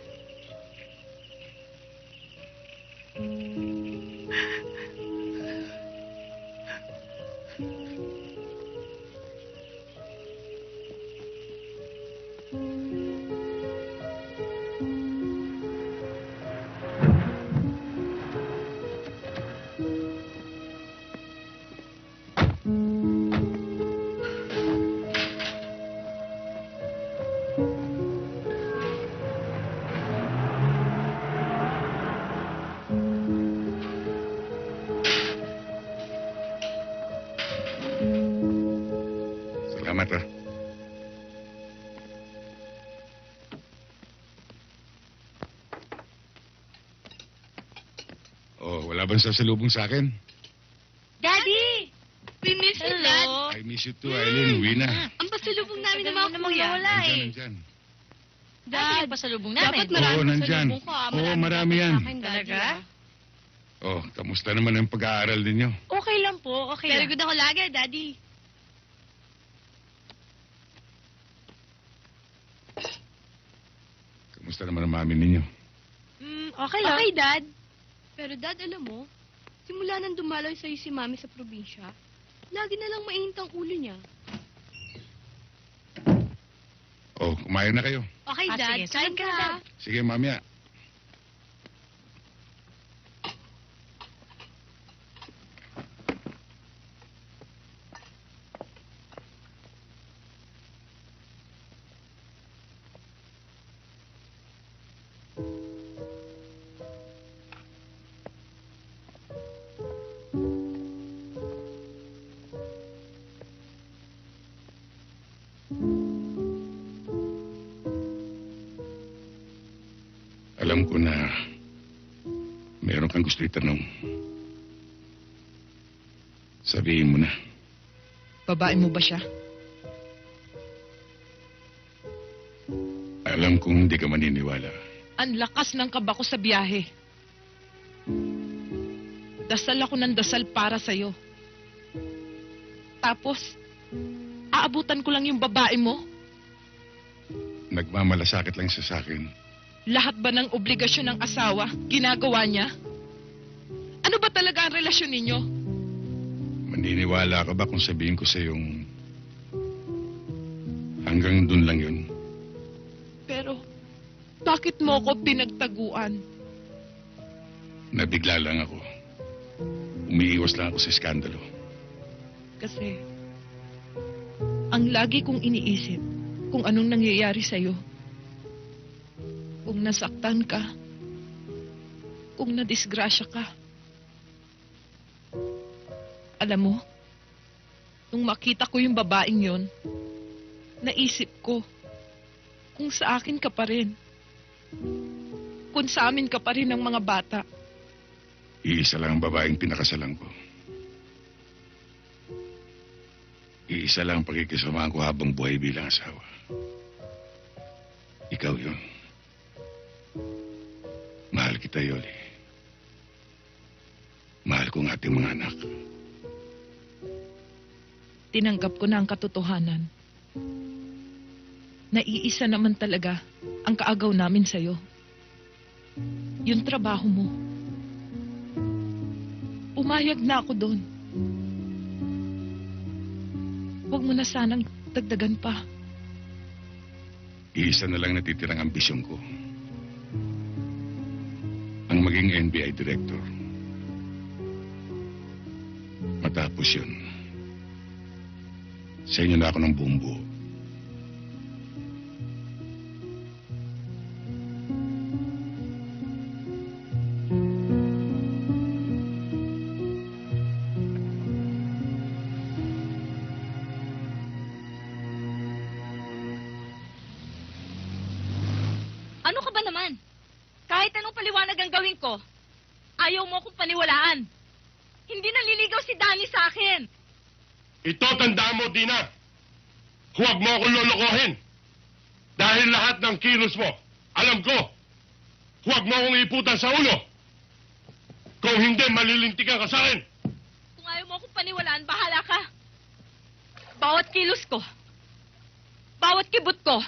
Salamat, ha. Oh, wala bang sasalubong sa akin?
Daddy! We miss you, Dad.
I miss you too, Eileen. Uwi na.
Ang pasalubong namin ng mga kuya. Wala
Nandyan.
Dad, yung pasalubong namin.
Oo, nandyan. Oo, marami yan.
Talaga?
Oh, kamusta naman ang pag-aaral ninyo?
Okay lang po, okay Very good ako lagi, Daddy.
Kamusta naman ang mami ninyo?
Okay lang. Okay, Dad. Pero Dad, alam mo, simula nang dumalaw sa'yo si Mami sa probinsya, lagi na lang mainit ang ulo niya.
Oh, kumain na kayo.
Okay, Dad.
Sige,
Kain ka, Dad.
Sige, mamaya. Alam ko na meron kang gusto itanong. Sabihin mo na.
Babae mo ba siya?
Alam kong hindi ka maniniwala.
Ang lakas ng kaba ko sa biyahe. Dasal ako ng dasal para sa'yo. Tapos, aabutan ko lang yung babae mo?
Nagmamalasakit lang siya sa akin.
Lahat ba ng obligasyon ng asawa, ginagawa niya? Ano ba talaga ang relasyon ninyo?
Maniniwala ka ba kung sabihin ko sa yung hanggang dun lang yun?
Pero, bakit mo ko pinagtaguan?
Nabigla lang ako. Umiiwas lang ako sa iskandalo.
Kasi, ang lagi kong iniisip kung anong nangyayari sa'yo. Kung nasaktan ka, kung nadisgrasya ka. Alam mo, nung makita ko yung babaeng yon, naisip ko, kung sa akin ka pa rin, kung sa amin ka pa rin ng mga bata.
Iisa lang ang babaeng pinakasalan ko. Iisa lang ang pakikisamahan ko habang buhay bilang asawa. Ikaw yun. Mahal kita, Yoli. Mahal ko ang ating mga anak.
Tinanggap ko na ang katotohanan. Naiisa naman talaga ang kaagaw namin sa'yo. Yung trabaho mo. Umayag na ako doon. Huwag mo na sanang dagdagan pa.
Iisa na lang natitirang ambisyon ko. Ang maging NBI director. Matapos yun, sa inyo na ako ng buong buo.
ka ba naman? Kahit anong paliwanag ang gawin ko, ayaw mo akong paniwalaan. Hindi naliligaw si Danny sa akin.
Ito, tandaan mo, Dina. Huwag mo akong lolokohin. Dahil lahat ng kilos mo, alam ko. Huwag mo akong iputan sa ulo. Kung hindi, malilintikan ka sa akin.
Kung ayaw mo akong paniwalaan, bahala ka. Bawat kilos ko, bawat kibot ko,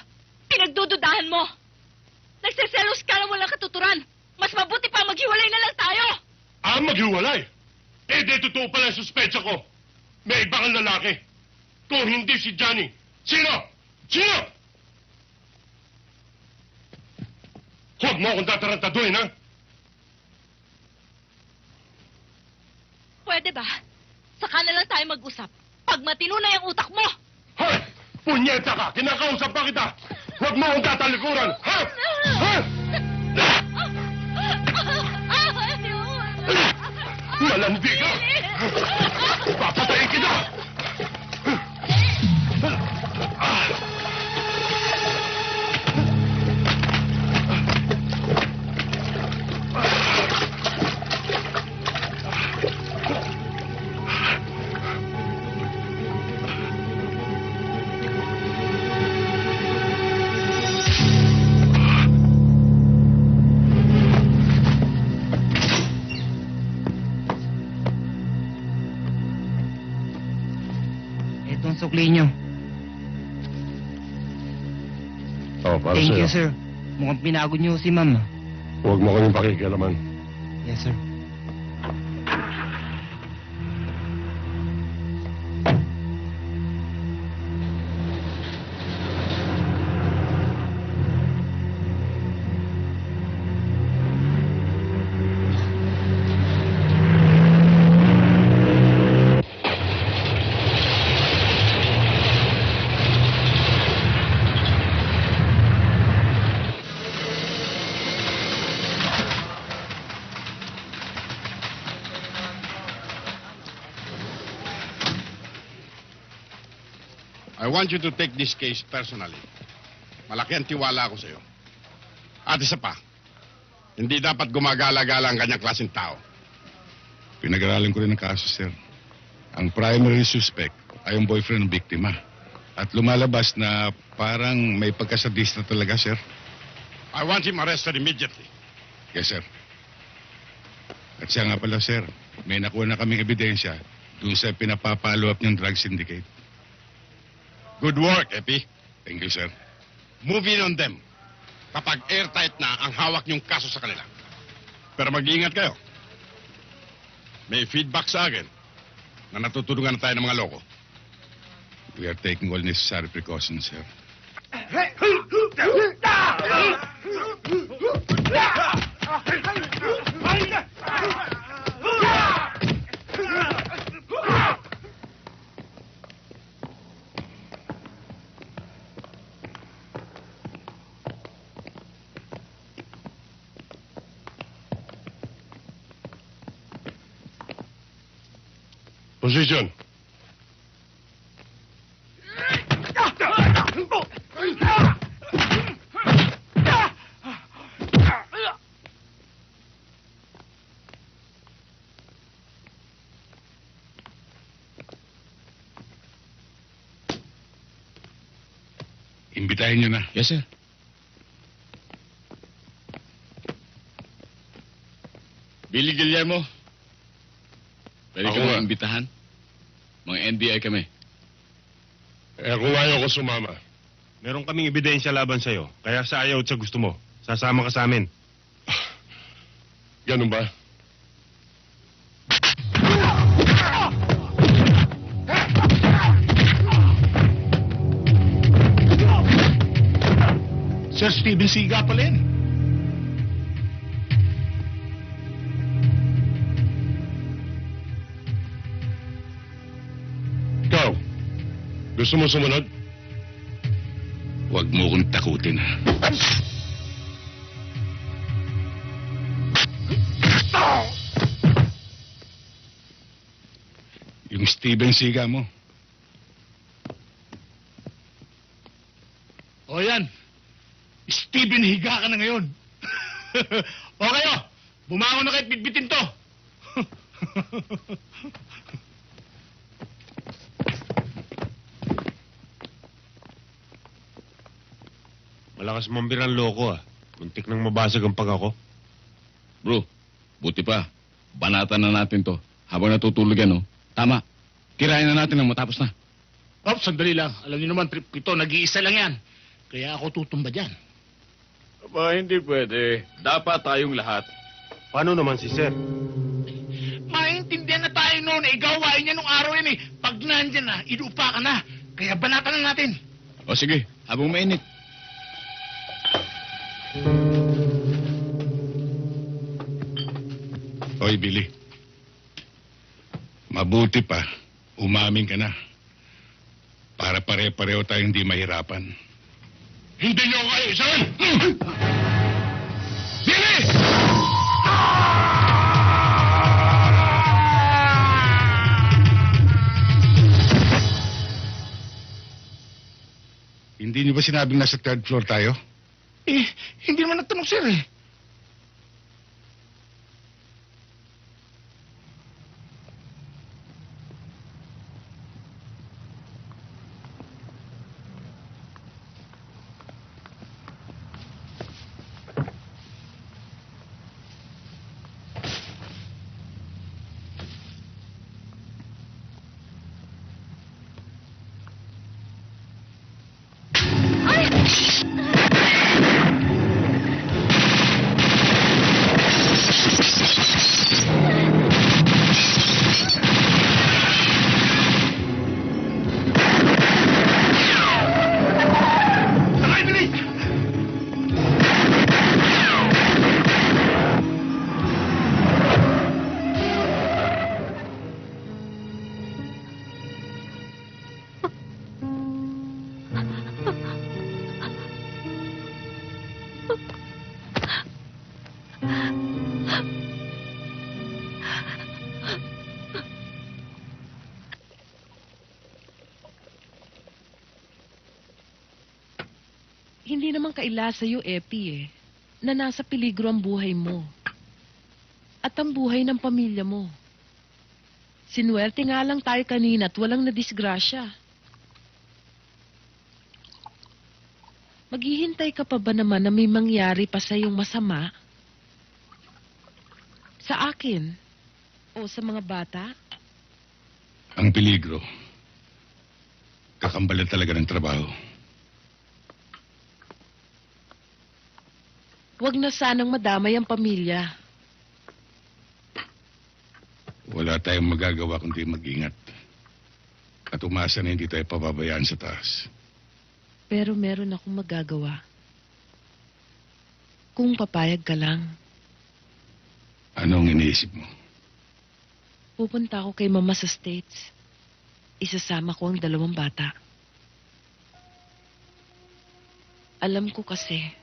pinagdududahan mo. Nagseselos ka na walang katuturan. Mas mabuti pa maghiwalay na lang tayo.
Maghiwalay? Eh, di totoo pala ang suspecha ko. May iba kang lalaki. Kung hindi si Johnny, sino? Sino? Huwag mo akong tatarantaduhin, ha?
Pwede ba? Saka na lang tayo mag-usap. Pag matino na yung utak mo.
Hoy! Punyeta ka! Kinakausap pa kita! Huwag mo akong tatalikuran! Ha? Ha? Malandi ka! Papatayin kita!
Itong sukli nyo.
Para
Thank
sa'yo.
you, sir. Mukhang pinagod nyo si ma'am.
Huwag mo kaming pakikialaman.
Yes, sir.
I want you to take this case personally. Malaki ang tiwala ko sa iyo. At isa pa, hindi dapat gumagala-gala ang kanyang klaseng tao.
Pinag-aralan ko rin ang kaso, sir. Ang primary suspect ay ang boyfriend ng biktima. At lumalabas na parang may pagkasadista talaga, sir.
I want him arrested immediately.
Yes, sir. At siya nga pala, sir, may nakuha na kaming ebidensya doon sa pinapapalo up niyang drug syndicate.
Good work, Epi.
Thank you, sir.
Move in on them. Kapag airtight na ang hawak niyong kaso sa kanila. Pero mag-iingat kayo. May feedback sa akin na natutulungan na tayo ng mga loko.
We are taking all necessary precautions, sir.
Position.
Imbitahin niyo na.
Yes, sir. Billy Guillermo. Pwede
Ako
ka
nga.
mga imbitahan? Mga NBI kami.
Kung ayaw ko sumama. Meron kaming ebidensya laban sa'yo. Kaya sa ayaw at sa gusto mo, sasama ka sa amin. Ganun ba?
Sir Steven Siga pala yun.
Ikaw, gusto mo sumunod?
Huwag mo kong takutin, ha? Yung Steven Siga mo.
O yan. Steven Higa ka na ngayon. O kayo, bumangon na kahit bitbitin to.
Malakas mambirang loko ah. Muntik nang mabasag ang pag ako.
Bro, buti pa. Banatan na natin to. Habang natutulog yan, oh. Tama. Kirayan na natin nang matapos na.
Oh, sandali lang. Alam niyo naman, trip ito, nag-iisa lang yan. Kaya ako tutumba dyan.
Aba, hindi pwede. Dapat tayong lahat.
Paano naman si Sir?
Maintindihan na tayo noon eh. Gawain niya nung araw yan eh. Pag nandyan na, idupa ka na. Kaya banatan na natin.
O sige, habang mainit.
Hoy, Billy. Mabuti pa, umamin ka na. Para pare-pareho tayong hindi mahirapan.
Hindi niyo kayo, son!
Billy! Hindi niyo ba sinabing nasa third floor tayo?
Eh, hindi naman nagtanong, sir eh.
Hindi naman kaila sa'yo, Epi, eh, na nasa peligro ang buhay mo. At ang buhay ng pamilya mo. Sinuwerte nga lang tayo kanina at walang nadisgrasya. Maghihintay ka pa ba naman na may mangyari pa sa'yong masama? Sa akin? O sa mga bata?
Ang peligro. Kakambalan talaga ng trabaho.
Huwag na sanang madamay ang pamilya.
Wala tayong magagawa kundi mag-ingat. At umasa na hindi tayo pababayaan sa taas.
Pero meron akong magagawa. Kung papayag ka lang.
Anong iniisip mo?
Pupunta ako kay Mama sa States. Isasama ko ang 2 bata. Alam ko kasi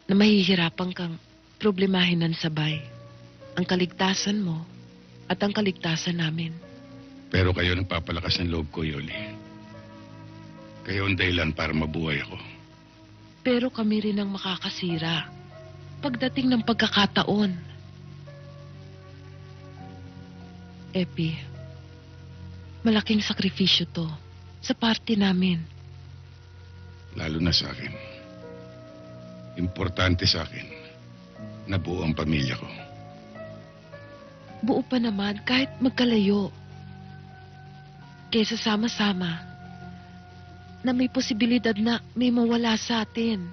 na mahihirapan kang problemahin ng sabay ang kaligtasan mo at ang kaligtasan namin.
Pero kayo nagpapalakas ng loob ko, Yoli. Kayo ang dahilan para mabuhay ako.
Pero kami rin ang makakasira pagdating ng pagkakataon. Epi, malaking sakripisyo to sa party namin.
Lalo na sa akin. Importante sa akin na buo ang pamilya ko.
Buo pa naman kahit magkalayo. Kesa sama-sama na may posibilidad na may mawala sa atin.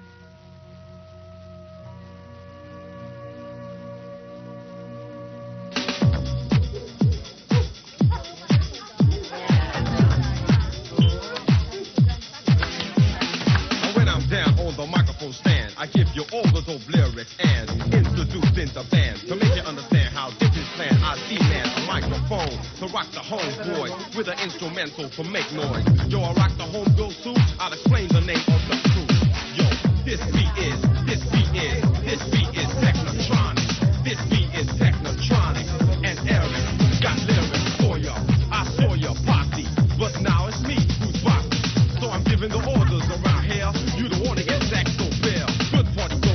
When I'm down on the microphone stand, I give you all the dope lyrics and introduce into band to make you understand how this is planned. I demand a microphone to rock the homeboy with an instrumental to make noise. Yo, I rock the home bill too. I'll explain the name of the crew. Yo, this beat is Technotronic. This beat is Technotronic. And Eric got lyrics for ya. I saw your posse, but now it's me who's bossy. So I'm giving the orders around here. You don't wanna get sacked so fair. Good party.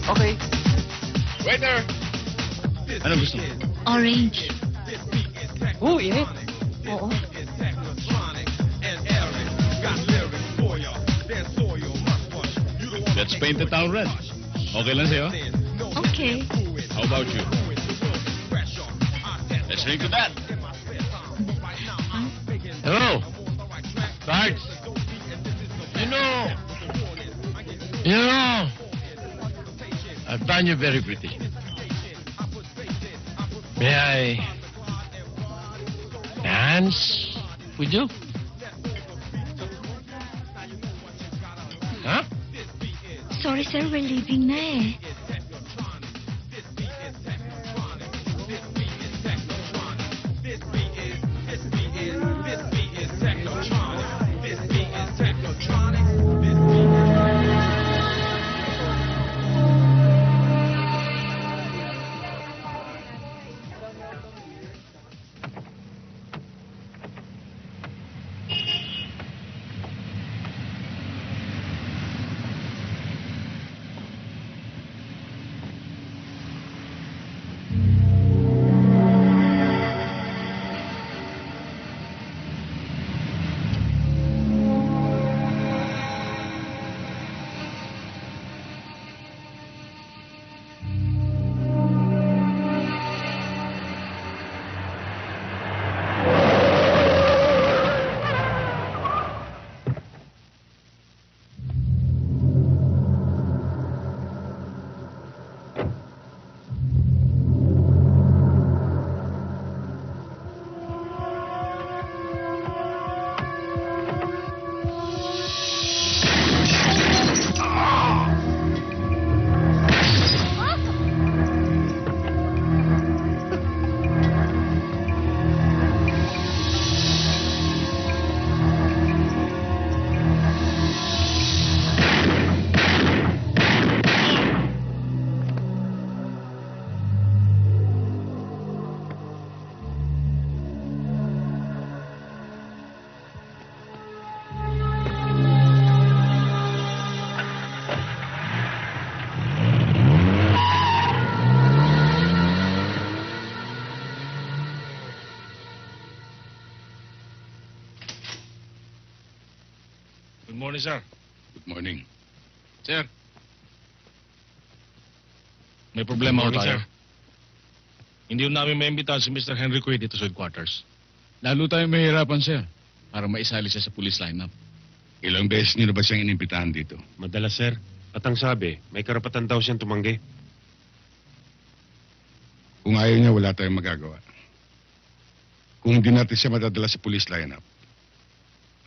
Okay.
Waiter! Ano gusto mo?
Orange.
Oh, init.
Oo.
Let's paint the town red. Okay lang sa'yo?
Okay.
How about you? Let's drink to that.
Hello. Sarge. You know, I find you very pretty. May I dance with you? Huh?
Sorry, sir. We're leaving na eh.
Good morning, sir.
Good morning.
Sir. May problema ho
Good morning,
tayo.
sir. Hindi ho namin maimbitahan si Mr. Henry Quay dito sa headquarters.
Lalo tayong mahirapan, sir. Para maisali siya sa police lineup.
Ilang beses niyo na ba siyang inimbitahan dito?
Madalas, sir. At ang sabi, may karapatan daw siyang tumanggi.
Kung ayaw niya, wala tayong magagawa. Kung hindi natin siya madadala sa police lineup,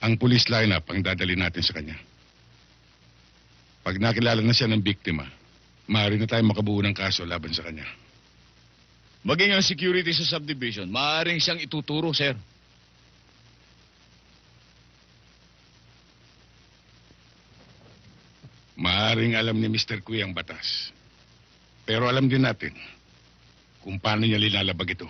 ang police lineup ang dadali natin sa kanya. Pag nakilala na siya ng biktima, maaari na tayong makabuo ng kaso laban sa kanya.
Maging ang security sa subdivision, maaaring siyang ituturo, sir.
Maaring alam ni Mr. Kui ang batas. Pero alam din natin kung paano niya linalabag ito.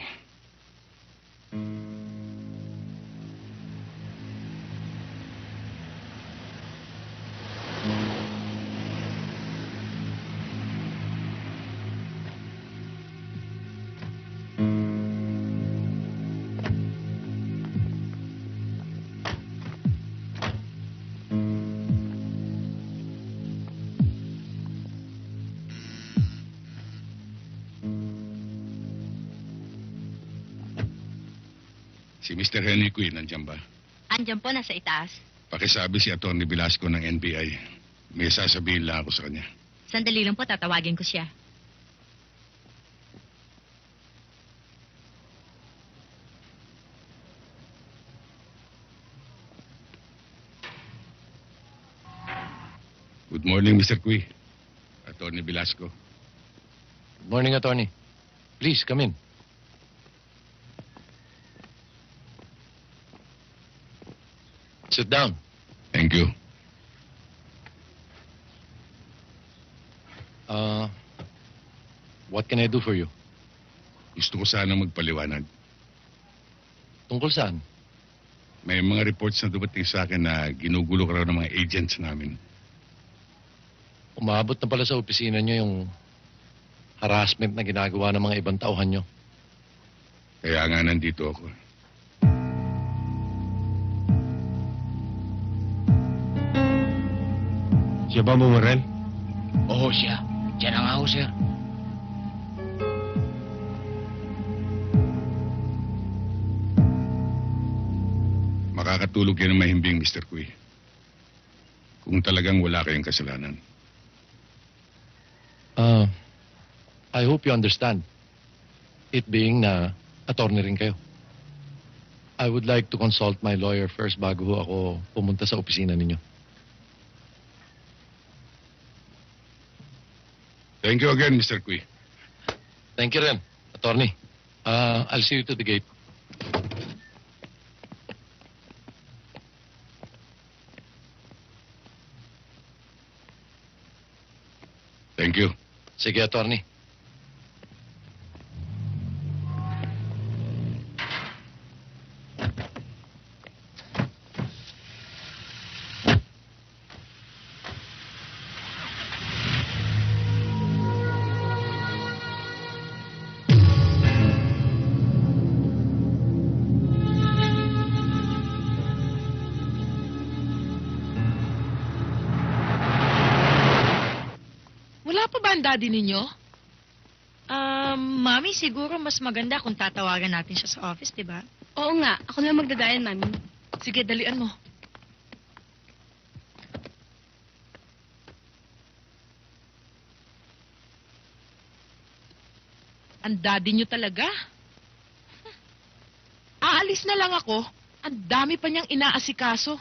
Si Mr. Henry Kui, nandiyan ba?
Andyan po, nasa itaas.
Pakisabi si Atty. Velasco ng NBI. May sasabihin lang ako sa kanya.
Sandali lang po, tatawagin ko siya.
Good morning, Mr. Kui. Atty. Velasco.
Good morning, attorney. Please, come in. Sit down.
Thank you.
What can I do for you?
Gusto ko sana magpaliwanag.
Tungkol saan?
May mga reports na dumating sa akin na ginugulo ka raw ng mga agents namin.
Umabot na pala sa opisina niyo yung harassment na ginagawa ng mga ibang tauhan niyo.
Kaya nga nandito ako.
Siya ba bumarel?
Oo, siya. Diyan na nga ho, sir.
Makakatulog yan ng mahimbing, Mr. Kui. Kung talagang wala kayong kasalanan.
I hope you understand. It being na attorney rin kayo. I would like to consult my lawyer first bago ho ako pumunta sa opisina ninyo.
Thank you again, Mr. Kui.
Thank you rin, attorney. I'll see you to the gate.
Thank you.
Sige, attorney.
Wala pa ba ang daddy ninyo?
Mami, siguro mas maganda kung tatawagan natin siya sa office, di ba?
Oo nga, ako na magdadayan, Mami.
Sige, dalian mo. Ang daddy nyo talaga? Aalis na lang ako. Ang dami pa niyang inaasikaso.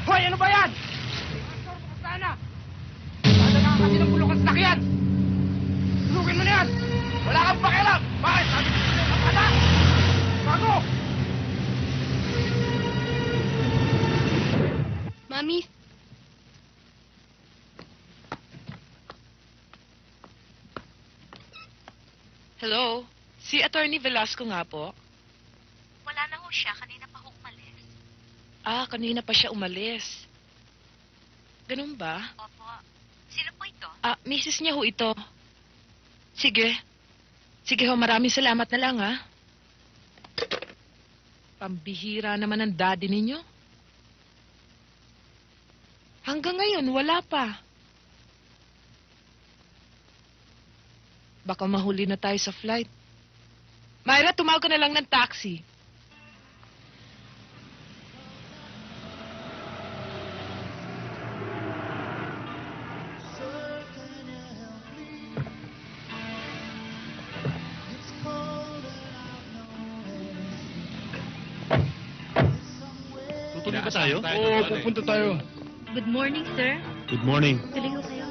Hoy, ano ba yan? Sana! Sana na kasi ng bulok ang sakyan! Tulugin mo na yan! Wala kang pakialam! Bakit? Sabi ko sa'yo, kapata! Bago!
Mami,
Hello? Si Attorney Velasco nga po.
Wala na ho siya. Kanina pa ho umalis.
Kanina pa siya umalis. Ganun ba?
Opo. Sino po ito?
Misis niya ho ito. Sige. Sige ho, maraming salamat na lang, ha? Pambihira naman ang daddy ninyo. Hanggang ngayon, wala pa. Baka mahuli na tayo sa flight. Myra, tumawag ka na lang ng taxi.
Tutuloy ba tayo? Oo, pupunta tayo.
Good morning, sir.
Good morning.
Tuloy ko kayo.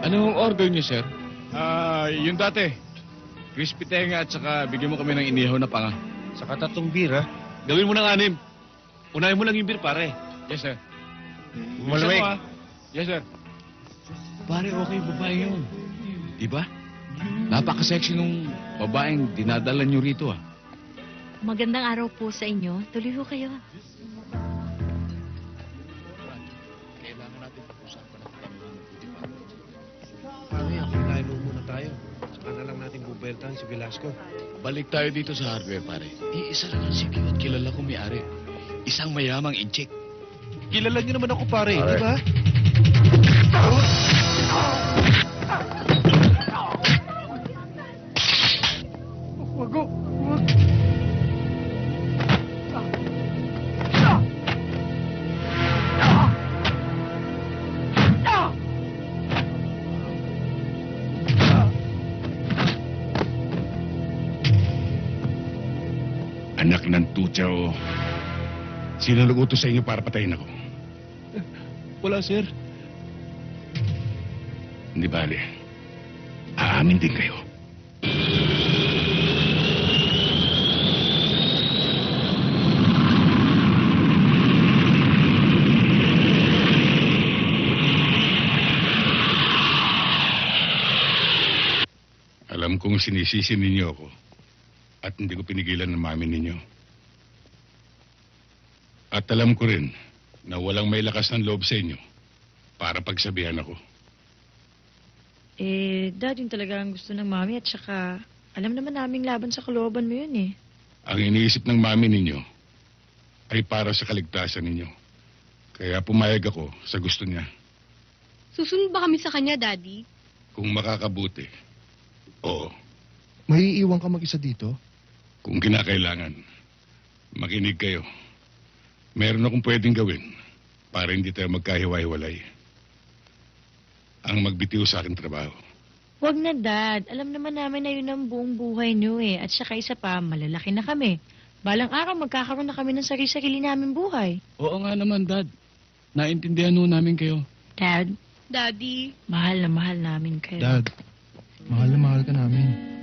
Anong order niyo, sir? Yung dati. Crispy tenga at saka bigyan mo kami ng inihaw na panga.
Saka 3 beer, ha?
Gawin mo ng 6. Unahin mo lang yung beer, pare. Yes, sir.
Malamig.
Bilisan mo, ha? Yes, sir. Pare, okay, babae yun. Diba? Napaka-sexy nung babaeng dinadala niyo rito, ah.
Magandang araw po sa inyo. Tuloy ko kayo.
Kailangan natin pag-usapan at
Mamaya, kailangan mo muna tayo. Saka na lang natin bubeltahan si Velasco.
Balik tayo dito sa hardware, pare. Iisa lang ang CPU at kilala ko may-ari. Isang mayamang incheck.
Kilala niyo naman ako, pare, di ba?
Wag o! Wag!
Anak ng tutsa o... Sino nag-utos sa inyo para patayin ako?
Wala, sir.
Hindi bale. Aamin din kayo. Alam kong sinisisi ninyo ako at hindi ko pinigilan ng mami ninyo. At alam ko rin na walang may lakas ng loob sa inyo para pagsabihan ako.
Dad, yun talaga ang gusto ng mami at saka alam naman naming laban sa kalooban mo yun eh.
Ang iniisip ng mami ninyo ay para sa kaligtasan ninyo. Kaya pumayag ako sa gusto niya.
Susunod ba kami sa kanya, Daddy?
Kung makakabuti, oo.
May iiwan ka mag-isa dito?
Kung kinakailangan, makinig kayo. Meron akong pwedeng gawin para hindi tayo magkahiwa-hiwalay. Ang magbitiw sa aking trabaho.
Wag na, Dad. Alam naman namin na yun ang buong buhay niyo eh. At saka isa pa, malalaki na kami. Balang araw, magkakaroon na kami ng sarili-sarili namin buhay.
Oo nga naman, Dad. Naintindihan ho namin kayo.
Dad,
Daddy.
mahal na mahal namin kayo.
Dad, mahal na mahal ka namin.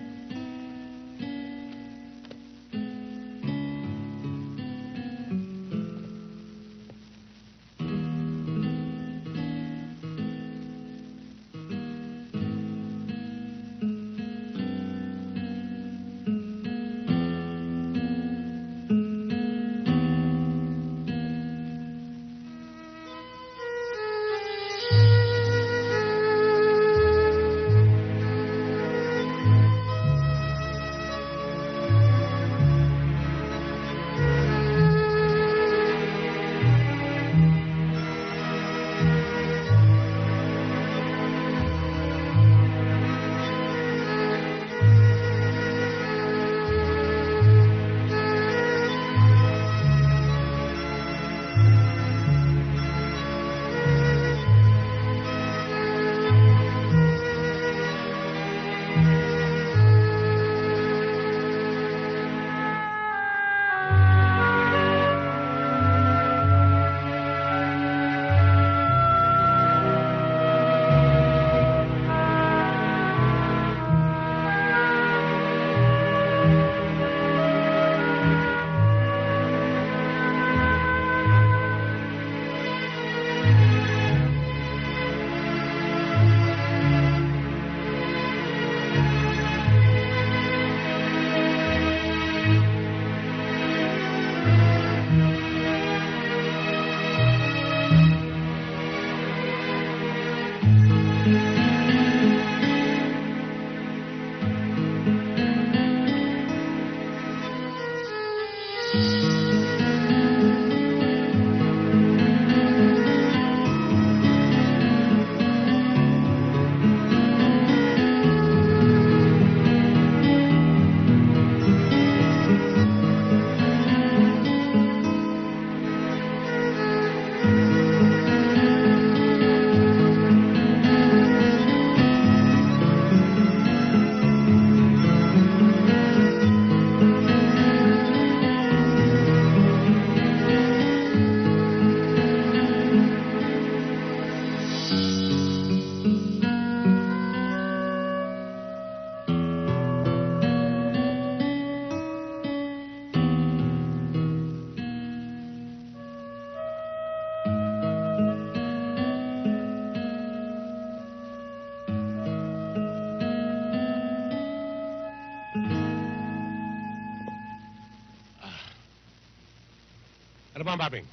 Ano ba, Babing?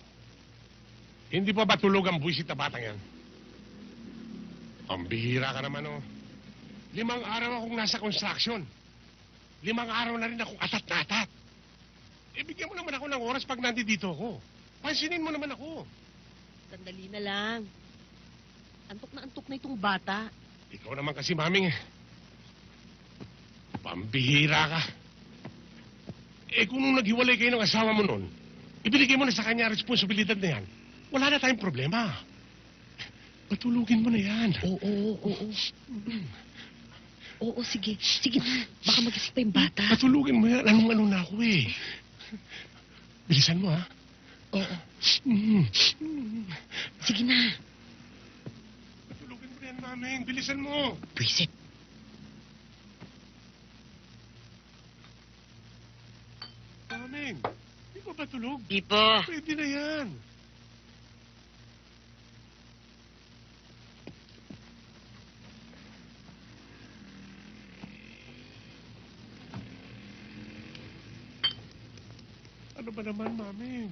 Hindi pa ba tulog ang buwisit na batang yan? Ang bihira ka naman, oh. 5 araw akong nasa construction. 5 araw na rin akong atat na atat. Bigyan mo naman ako ng oras pag nandito ako. Pansinin mo naman ako.
Sandali na lang. Antok na itong bata.
Ikaw naman kasi, Maming, eh. Pambihira ka. Kung nung naghiwalay kayo ng asawa mo noon, ibinigay mo na sa kanya ang responsibilidad na yan, wala na tayong problema. Patulugin mo na yan.
Oo, sige. Sige na. Baka magising pa yung bata.
Patulugin mo yan. Anong-ano na ako eh. Bilisan mo, ha?
Oo. Sige na.
Mameng. Bilisan mo.
Visit.
Mameng, di pa ba tulog?
Di pa.
Pwede na yan. Ano ba naman, Mameng?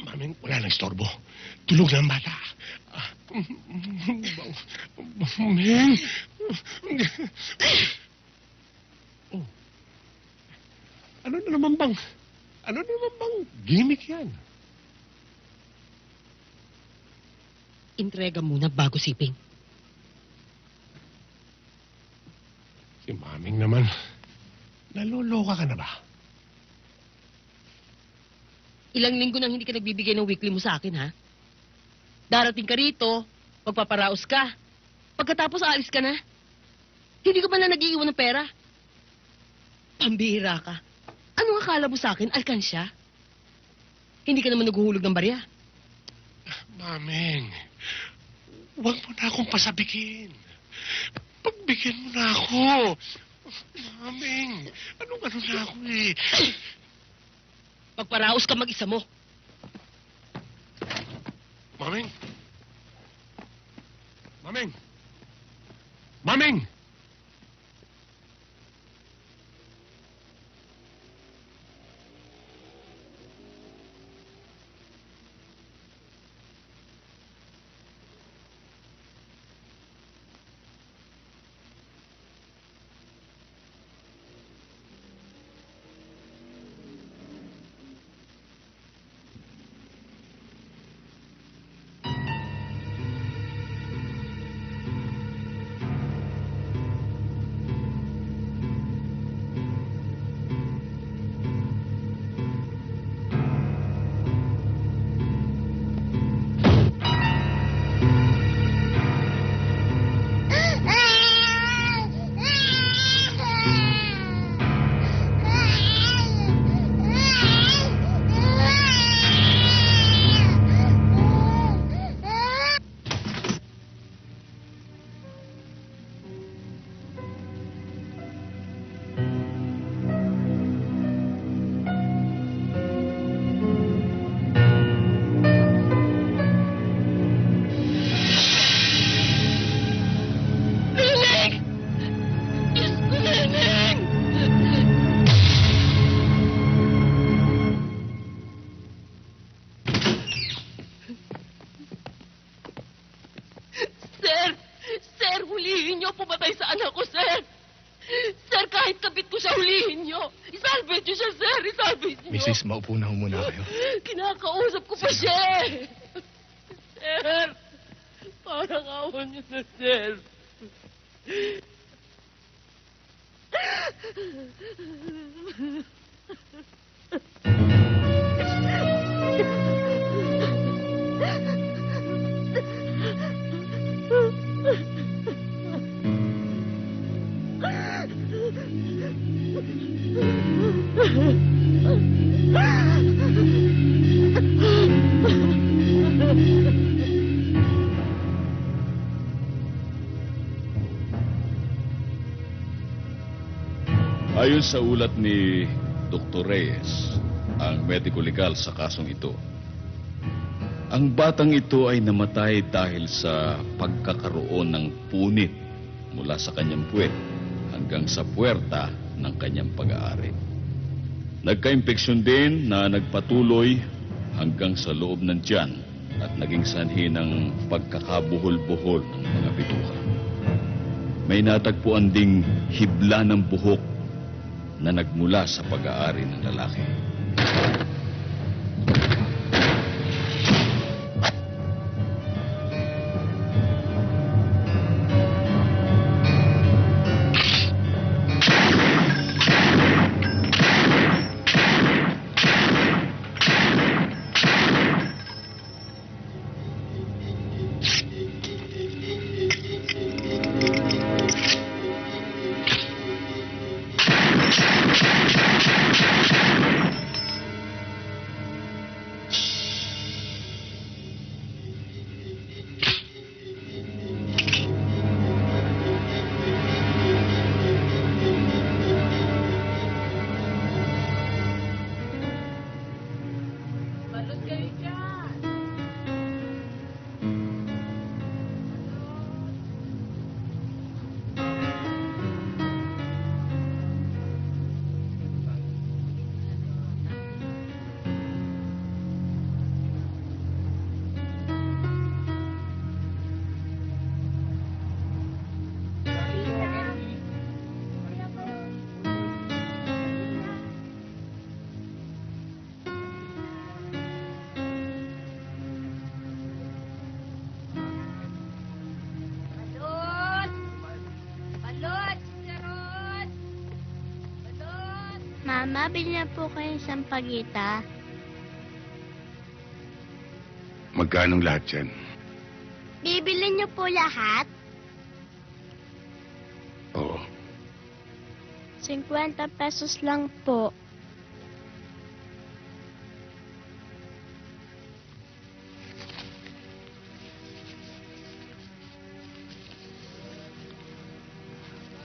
Mameng, wala nang istorbo. Tulog na ang bata. Mameng! Oh. Ano na naman bang gimmick yan?
Intrega muna bago siping.
Si Maming naman, naloloka ka na ba?
Ilang linggo nang hindi ka nagbibigay ng weekly mo sa akin, ha? Darating ka rito, magpaparaos ka. Pagkatapos aalis ka na. Hindi ka ba na nag-iiwan ng pera? Pambihira ka. Anong akala mo sa akin? Alkansya? Hindi ka naman naghuhulog ng barya.
Maming, huwag mo na akong pasabikin. Pagbigyan mo na ako. Maming, anong na ako eh.
Pagparaos ka mag-isa mo.
Maming! Maming! Maming!
Mrs., maupo na ho muna kayo.
Kinakausap ko pa siya eh. Sir, parang awan niyo na, sir.
Ayon sa ulat ni Dr. Reyes, ang medico legal sa kasong ito, ang batang ito ay namatay dahil sa pagkakaroon ng punit mula sa kanyang puwet hanggang sa puwerta ng kanyang pag-aari. Nagka-impeksyon din na nagpatuloy hanggang sa loob ng tiyan at naging sanhi ng pagkakabuhol-buhol ng mga bituka. May natagpuan ding hibla ng buhok na nagmula sa pag-aari ng lalaki.
Mama, bili na po kayo ng sampagita.
Magkanong lahat yan?
Bibili niyo po lahat?
Oo.
50 pesos lang po.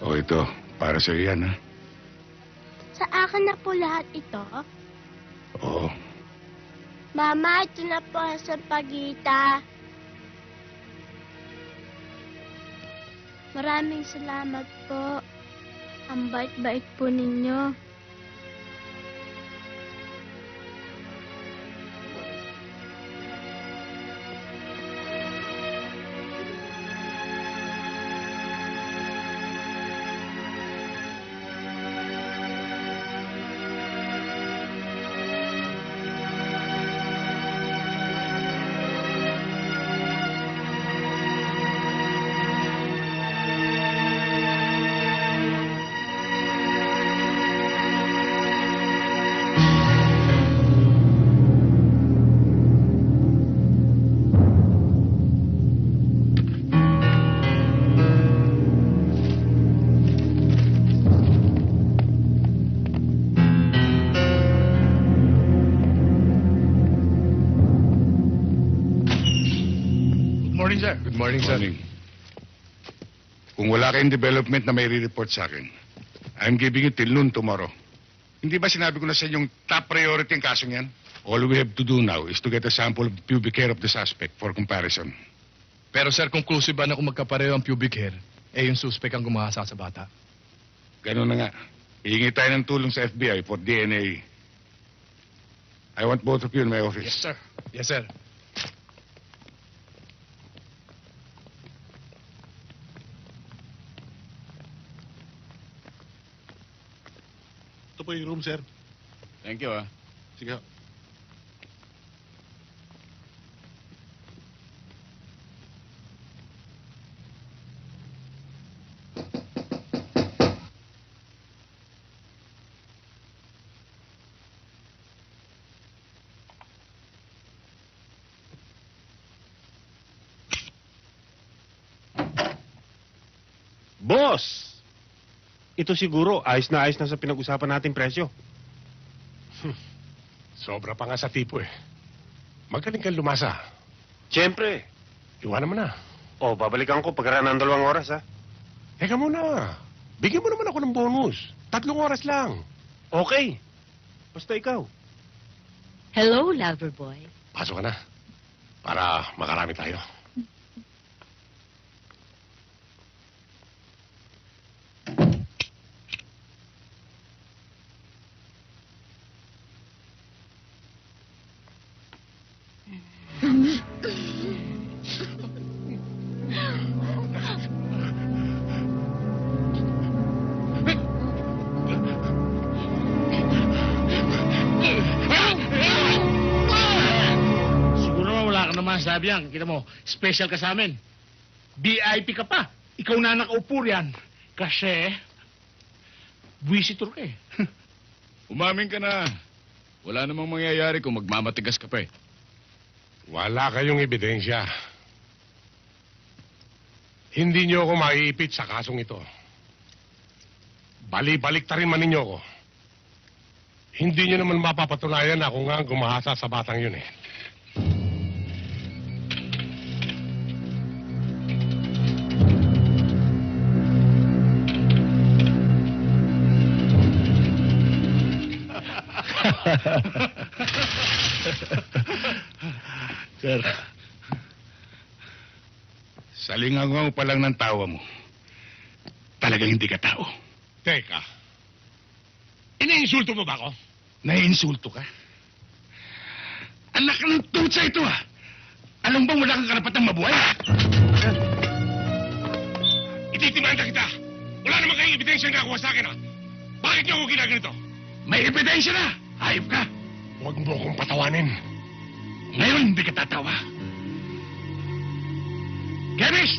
O ito, para sa yan, ha?
Sa akin na po lahat ito?
Oo.
Mama, ito na po ang sampagita. Maraming salamat po. Ang bait-bait po ninyo.
Morning, sir.
Good morning, sir. Kung wala kayong development na may re-report sa akin, I'm giving you till noon tomorrow. Hindi ba sinabi ko na sa inyong top priority ang kasong yan? All we have to do now is to get a sample of pubic hair of the suspect for comparison.
Pero sir, conclusive ba na kung magkapareho ang pubic hair, eh yung suspect ang gumahasa sa bata?
Ganun na nga. Hihingi tayo ng tulong sa FBI for DNA. I want both of you in my office.
Yes, sir. Yes, sir.
Ito po yung room, sir.
Thank you, ah.
Sige. ho. Boss! Ito siguro, ayos na sa pinag-usapan nating presyo.
Sobra pa nga sa tipo eh. Magaling kang lumasa.
Siyempre.
Iwanan mo na.
O, babalikan ko pagkaraan ng 2 oras, ha?
Teka muna. Bigyan mo naman ako ng bonus. 3 oras lang.
Okay. Basta ikaw.
Hello, lover boy.
Pasok ka na. Para makarami tayo.
Siguro wala ka naman sabi yan. Kita mo, special ka sa amin. VIP ka pa. Ikaw na nakaupo riyan. Kasi, visitor ka eh.
Umamin ka na. Wala namang mangyayari kung magmamatigas ka pa eh.
Wala kayong ebidensya. Hindi niyo ako maiipit sa kasong ito. Bali-balik ta rin man ninyo ako. Hindi niyo naman mapapatunayan na ako nga ang gumahasa sa batang yun eh.
Sir, salingangaw pa lang ng tawa mo. Talagang hindi ka tao.
Teka, iniinsulto mo ba ako?
Naiinsulto ka? Anak ng tutsa ito ah! Alam bang wala kang karapatang mabuhay?
Ititimanda kita! Wala naman kayong ebidensya na nakuha sa akin, ha? Bakit niyo ako ginaganito?
May ebidensya na! Hayop ka!
Huwag mo akong patawanin.
Ngayon hindi ka tatawa. Chemist!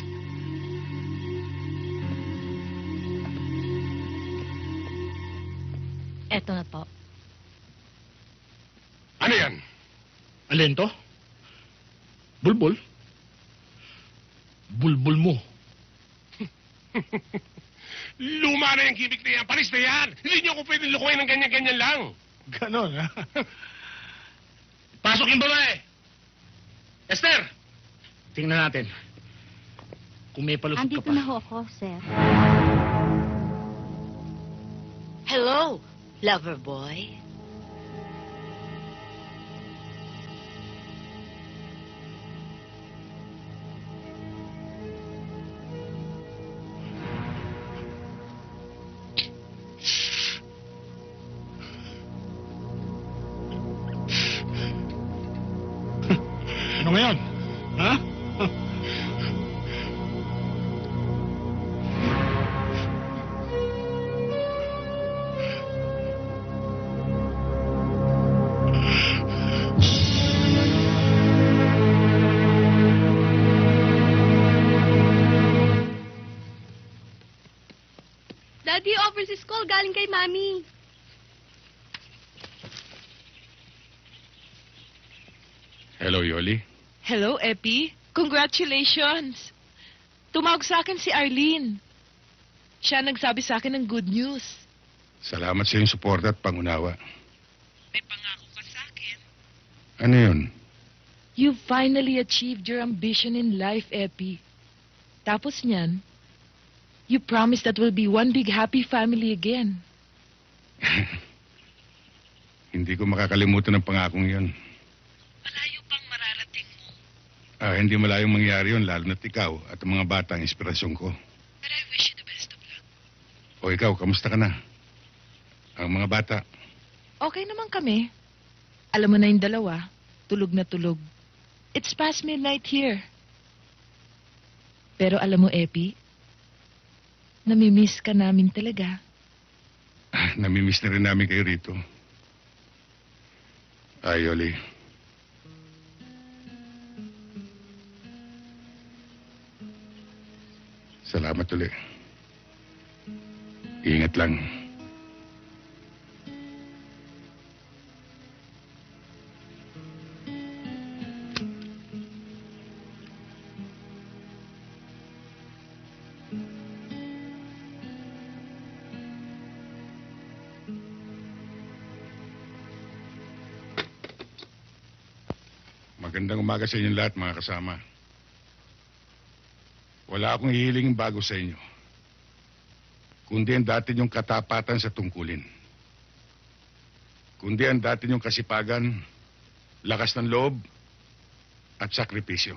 Eto na po.
Ano yan?
Alin to? Bulbul? Bulbul mo.
Luma na yung gimmick na yan. Panis na yan. Hindi niyo ako pwedeng lukuhin ng ganyan-ganyan lang.
Ganon, ha? Pasok yung babae! Esther! Tingnan natin. Kung may palusot ka
Andito
pa.
na ho ako, sir.
Hello, lover boy.
Ano ngayon? Ha?
Daddy, overseas call galing kay Mami.
Hello, Yoli.
Hello, Epi. Congratulations. Tumawag sa akin si Arlene. Siya nagsabi sa akin ng good news.
Salamat sa iyong suporta at pangunawa. May pangako ka sa akin. Ano yun?
You finally achieved your ambition in life, Epi. Tapos niyan, you promised that we'll be one big happy family again.
Hindi ko makakalimutan ang pangakong yun. Hindi malayong mangyari yun, lalo na't ikaw at ang mga bata ang inspirasyon ko.
But I wish you the best of luck.
O ikaw, kamusta ka na? Ang mga bata.
Okay naman kami. Alam mo na yung dalawa, tulog na tulog. It's past midnight here. Pero alam mo, Epi, namimiss ka namin talaga.
Namimiss na rin namin kayo rito. Ay, Yoli. Salamat ulit. Ingat lang. Magandang umaga sa inyong lahat, mga kasama. Wala akong hihilingin bago sa inyo. Kundi ang dati niyong katapatan sa tungkulin. Kundi ang dati niyong kasipagan, lakas ng loob, at sakripisyo.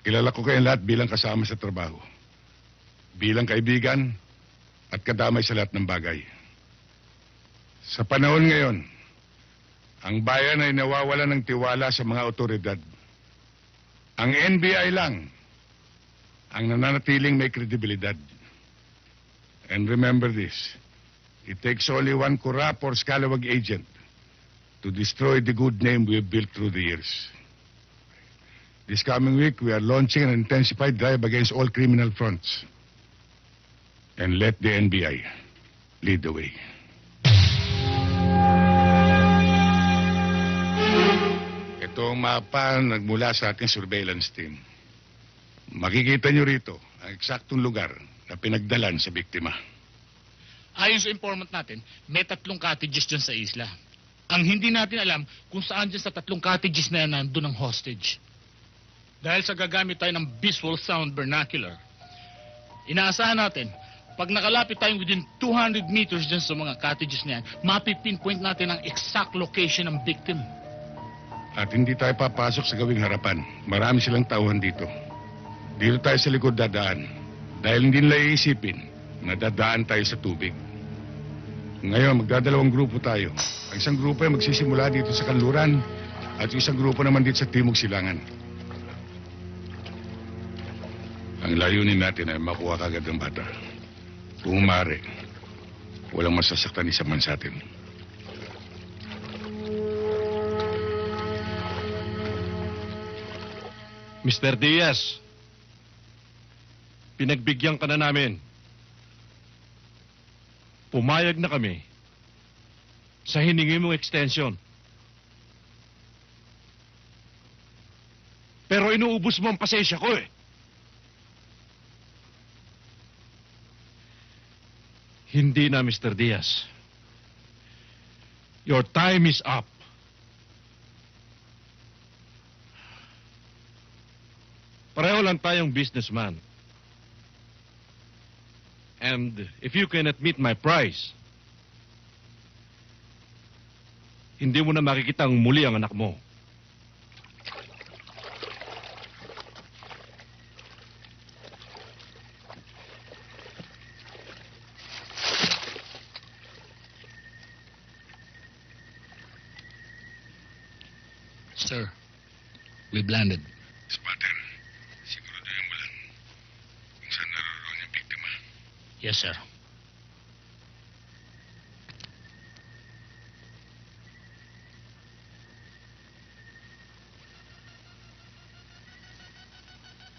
Kilala ko kayong lahat bilang kasama sa trabaho. Bilang kaibigan at kadamay sa lahat ng bagay. Sa panahon ngayon, ang bayan ay nawawala ng tiwala sa mga otoridad. Ang NBI lang ang nananatiling may kredibilidad. And remember this, it takes only one corrupt or scalawag agent to destroy the good name we have built through the years. This coming week, we are launching an intensified drive against all criminal fronts. And let the NBI lead the way. Ito ang mapa nagmula sa ating surveillance team. Makikita nyo rito ang eksaktong lugar na pinagdalan sa biktima.
Ayon sa informant natin, may 3 cottages dyan sa isla. Ang hindi natin alam kung saan dyan sa 3 cottages na yan nandun ang hostage. Dahil sa gagamit tayo ng visual sound vernacular, inaasahan natin, pag nakalapit tayong within 200 meters dyan sa mga cottages na yan, mapipinpoint natin ang exact location ng victim.
At hindi tayo papasok sa gawing harapan. Marami silang tauhan dito. Dito tayo sa likod dadaan. Dahil hindi nila iisipin na dadaan tayo sa tubig. Ngayon, magdadalawang grupo tayo. Ang isang grupo ay magsisimula dito sa kanluran at yung isang grupo naman dito sa Timog Silangan. Ang layunin natin ay makuha kagad ng bata. Kung maaari, walang masasaktan isa man sa atin.
Mr. Diaz, pinagbigyan ka na namin. Pumayag na kami sa hiningi mong extension. Pero inuubos mo ang pasensya ko eh. Hindi na, Mr. Diaz. Your time is up. Pareho lang tayong businessman. And if you cannot meet my price, hindi mo na makikitang muli ang anak mo.
Sir, we've landed.
Spaten, siguraduhin mo lang kung saan naroon yung biktima.
Yes, sir.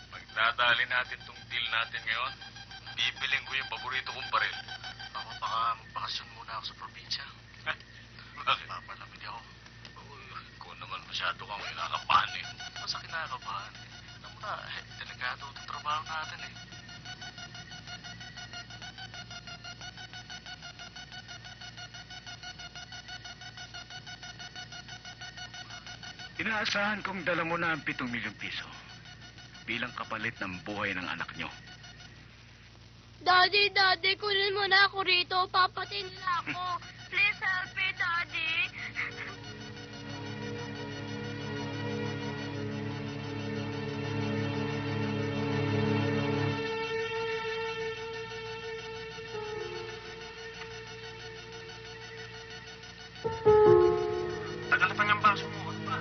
Pagdadali natin tong deal natin ngayon, bibiling ko yung paborito kong baril. Ako, baka magbakasyon muna ako sa probinsya. Bakit? Papalamig ako. Kung naman masyado kang kinakabahan eh. Basta kinakabahan. Alam mo na, delikado itong trabaho natin eh.
Inaasahan kong dala mo na ang 7 milyong piso bilang kapalit ng buhay ng anak nyo.
Daddy, kunin mo na ako rito. Papatin nila ako. Please help me, Daddy.
Tagal pa niyang baso mo. Ano ba?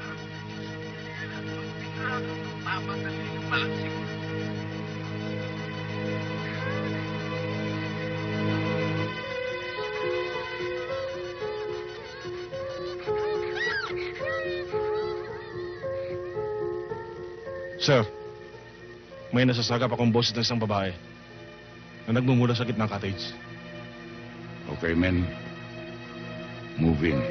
Mamadali ng malansing.
Sir, may nasasagap akong boses ng isang babae na nagmumula sa gitnang cottage.
Okay, men. Move in.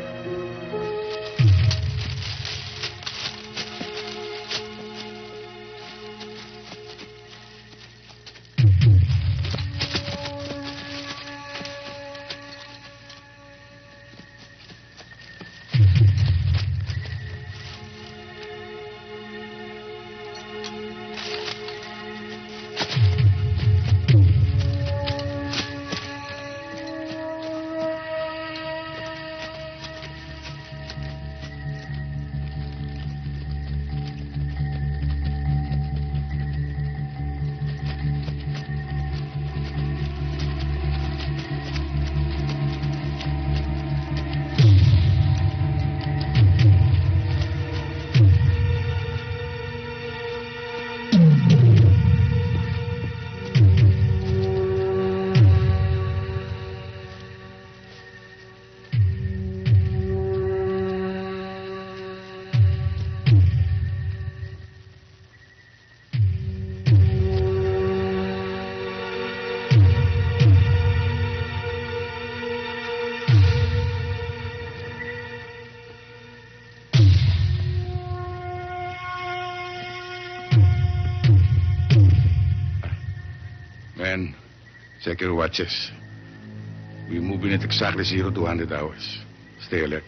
Men, check your watches. We move in at exactly 0 to 100 hours. Stay alert.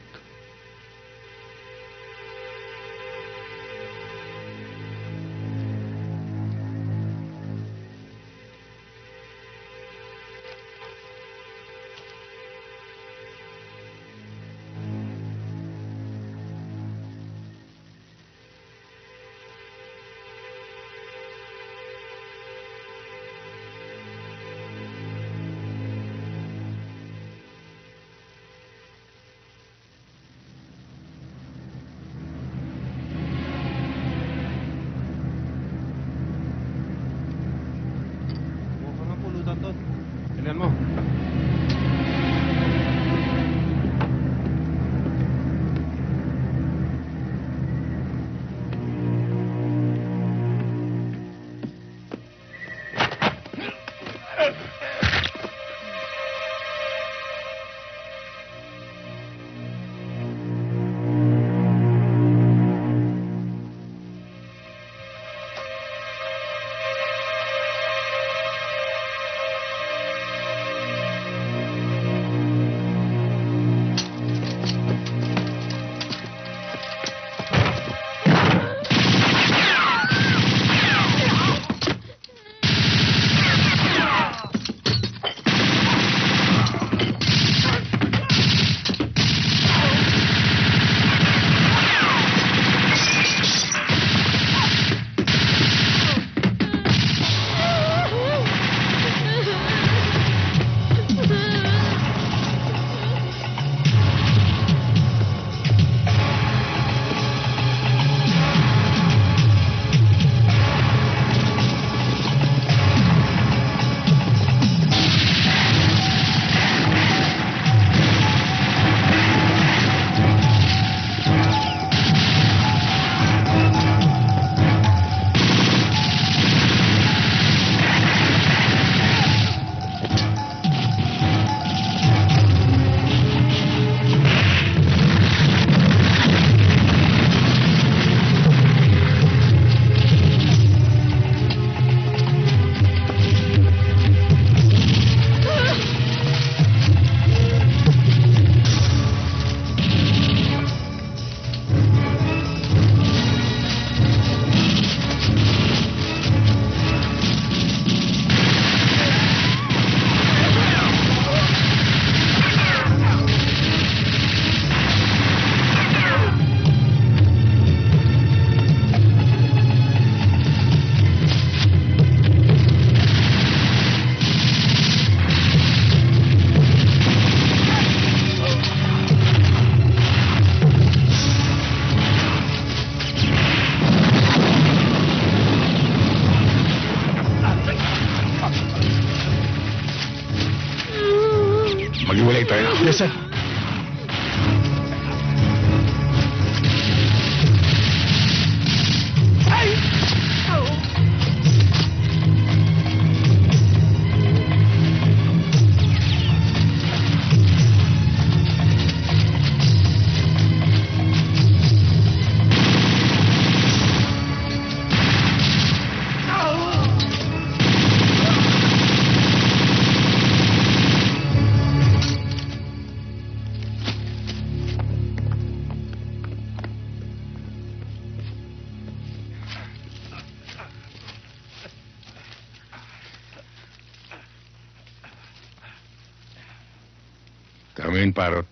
Come in, Parrot.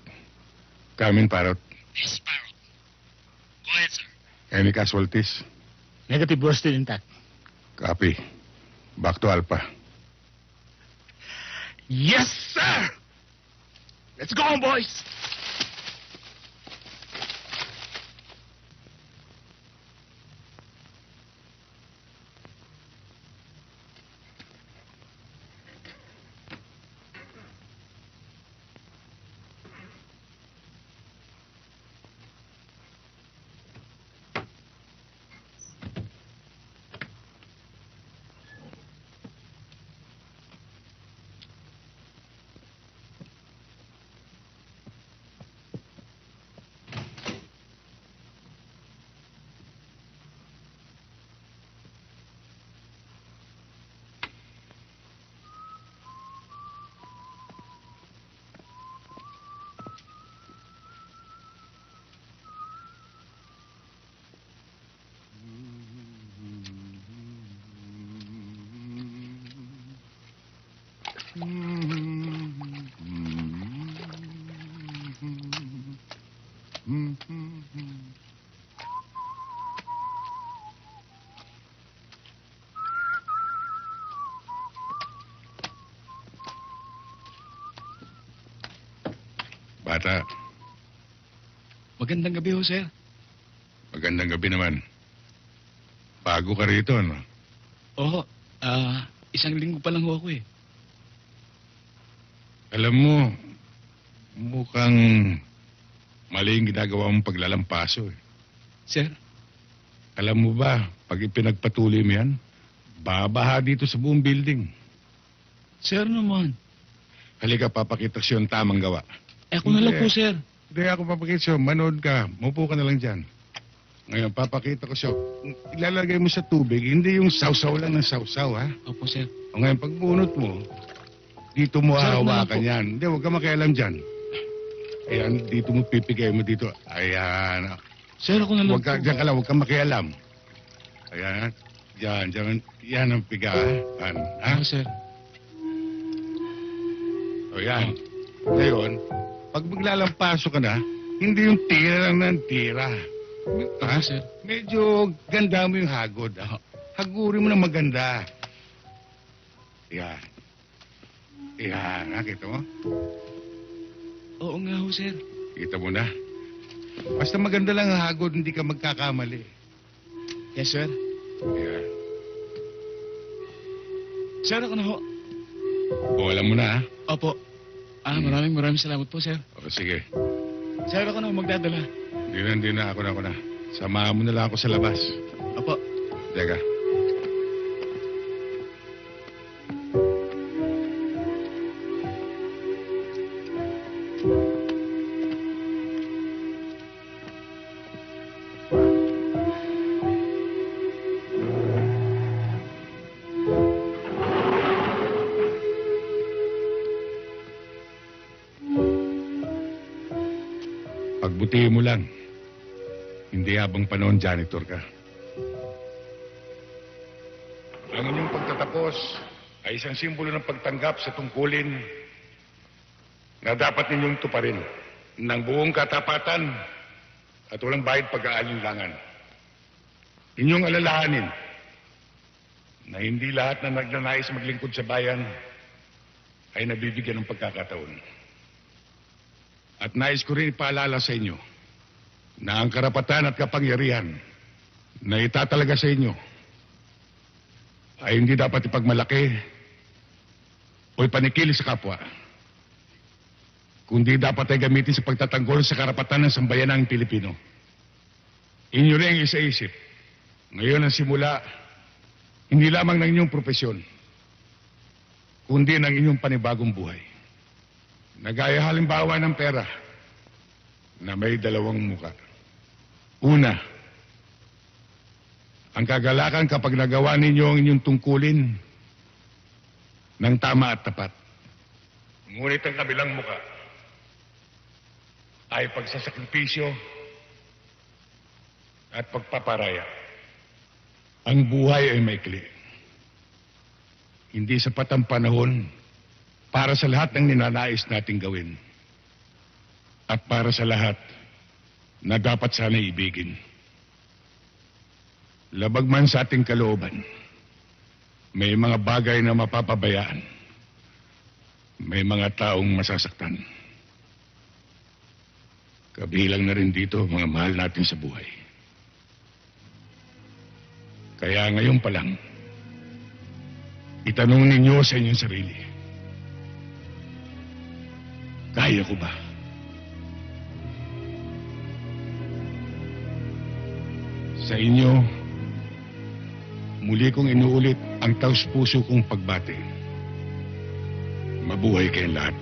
Come in, Parrot.
Yes, Parrot. Go ahead, sir.
Any casualties?
Negative, we're still intact.
Copy. Back to Alpha.
Yes, sir! Let's go, boys!
Bata,
Magandang gabi ho, sir.
magandang gabi naman. Bago ka rito, no?
Oo, isang linggo pa lang ho ako eh.
Alam mo, mukhang mali yung ginagawa mong paglalampaso eh.
Sir?
Alam mo ba, pag ipinagpatuloy mo yan, babaha dito sa buong building.
Sir naman.
Halika, papakita ko sa'yo ang tamang gawa.
Ako na lang po, sir.
Hindi ako papakita sa'yo. Manood ka. Maupo ka na lang dyan. Ngayon, papakita ko sa'yo. Ilalagay mo sa tubig, hindi yung sausaw lang ng sausaw, ha?
Opo, sir.
O ngayon, pag bunot mo, dito mo
Sir,
hahawakan yan. Hindi, huwag ka makialam dyan. Ayan, dito mo pipigay mo dito. Ayan.
Sir, ako na lang
Huwag ka, dyan ka lang, huwag ka makialam. Ayan, dyan. Yan ang piga, ha? Ha?
Sir.
O yan. Ngayon, pag maglalampaso ka na, hindi yung tira lang ng tira. Ha?
Sir.
Medyo ganda mo yung hagod. Ha? Hagurin mo na maganda. Yan. Yan, nakita mo?
Oo nga ho, sir.
Kita mo na. Basta maganda lang ang hagod, hindi ka magkakamali.
Yes, sir.
Yan.
Sir, ako na ho.
O, alam mo na, ha?
Opo. Maraming salamat po, sir.
O, sige.
Sir, ako na ho magdadala.
Hindi na. Ako na. Samahan mo na lang ako sa labas.
Opo.
Teka. Pagbutihin mo lang. Hindi habang panahon janitor ka. Ang inyong pagtatapos ay isang simbolo ng pagtanggap sa tungkulin na dapat ninyong tuparin ng buong katapatan at walang bahid pag-aalinlangan. Inyong alalahanin na hindi lahat na nagnanais maglingkod sa bayan ay nabibigyan ng pagkakataon. At nais ko rin ipaalala sa inyo na ang karapatan at kapangyarihan na itatalaga sa inyo ay hindi dapat ipagmalaki o ipanikili sa kapwa, kundi dapat ay gamitin sa pagtatanggol sa karapatan ng sambayanang Pilipino. Inyo rin ang isa-isip. Ngayon ang simula, hindi lamang ng inyong profesyon, kundi ng inyong panibagong buhay. Nagaya halimbawa ng pera na may dalawang muka. Una, ang kagalakan kapag nagawa ninyo ang inyong tungkulin ng tama at tapat. Ngunit ang kabilang muka ay pagsasakripisyo at pagpaparaya. Ang buhay ay maikli. Hindi sapat ang panahon para sa lahat ng ninanais nating gawin. at para sa lahat na dapat sana ibigin. Labag man sa ating kalooban, may mga bagay na mapapabayaan. May mga taong masasaktan. Kabilang na rin dito mga mahal natin sa buhay. Kaya ngayon pa lang, itanong ninyo sa inyong sarili, kaya ko ba? Sa inyo, muli kong inuulit ang taus-puso kong pagbati. Mabuhay kayong lahat.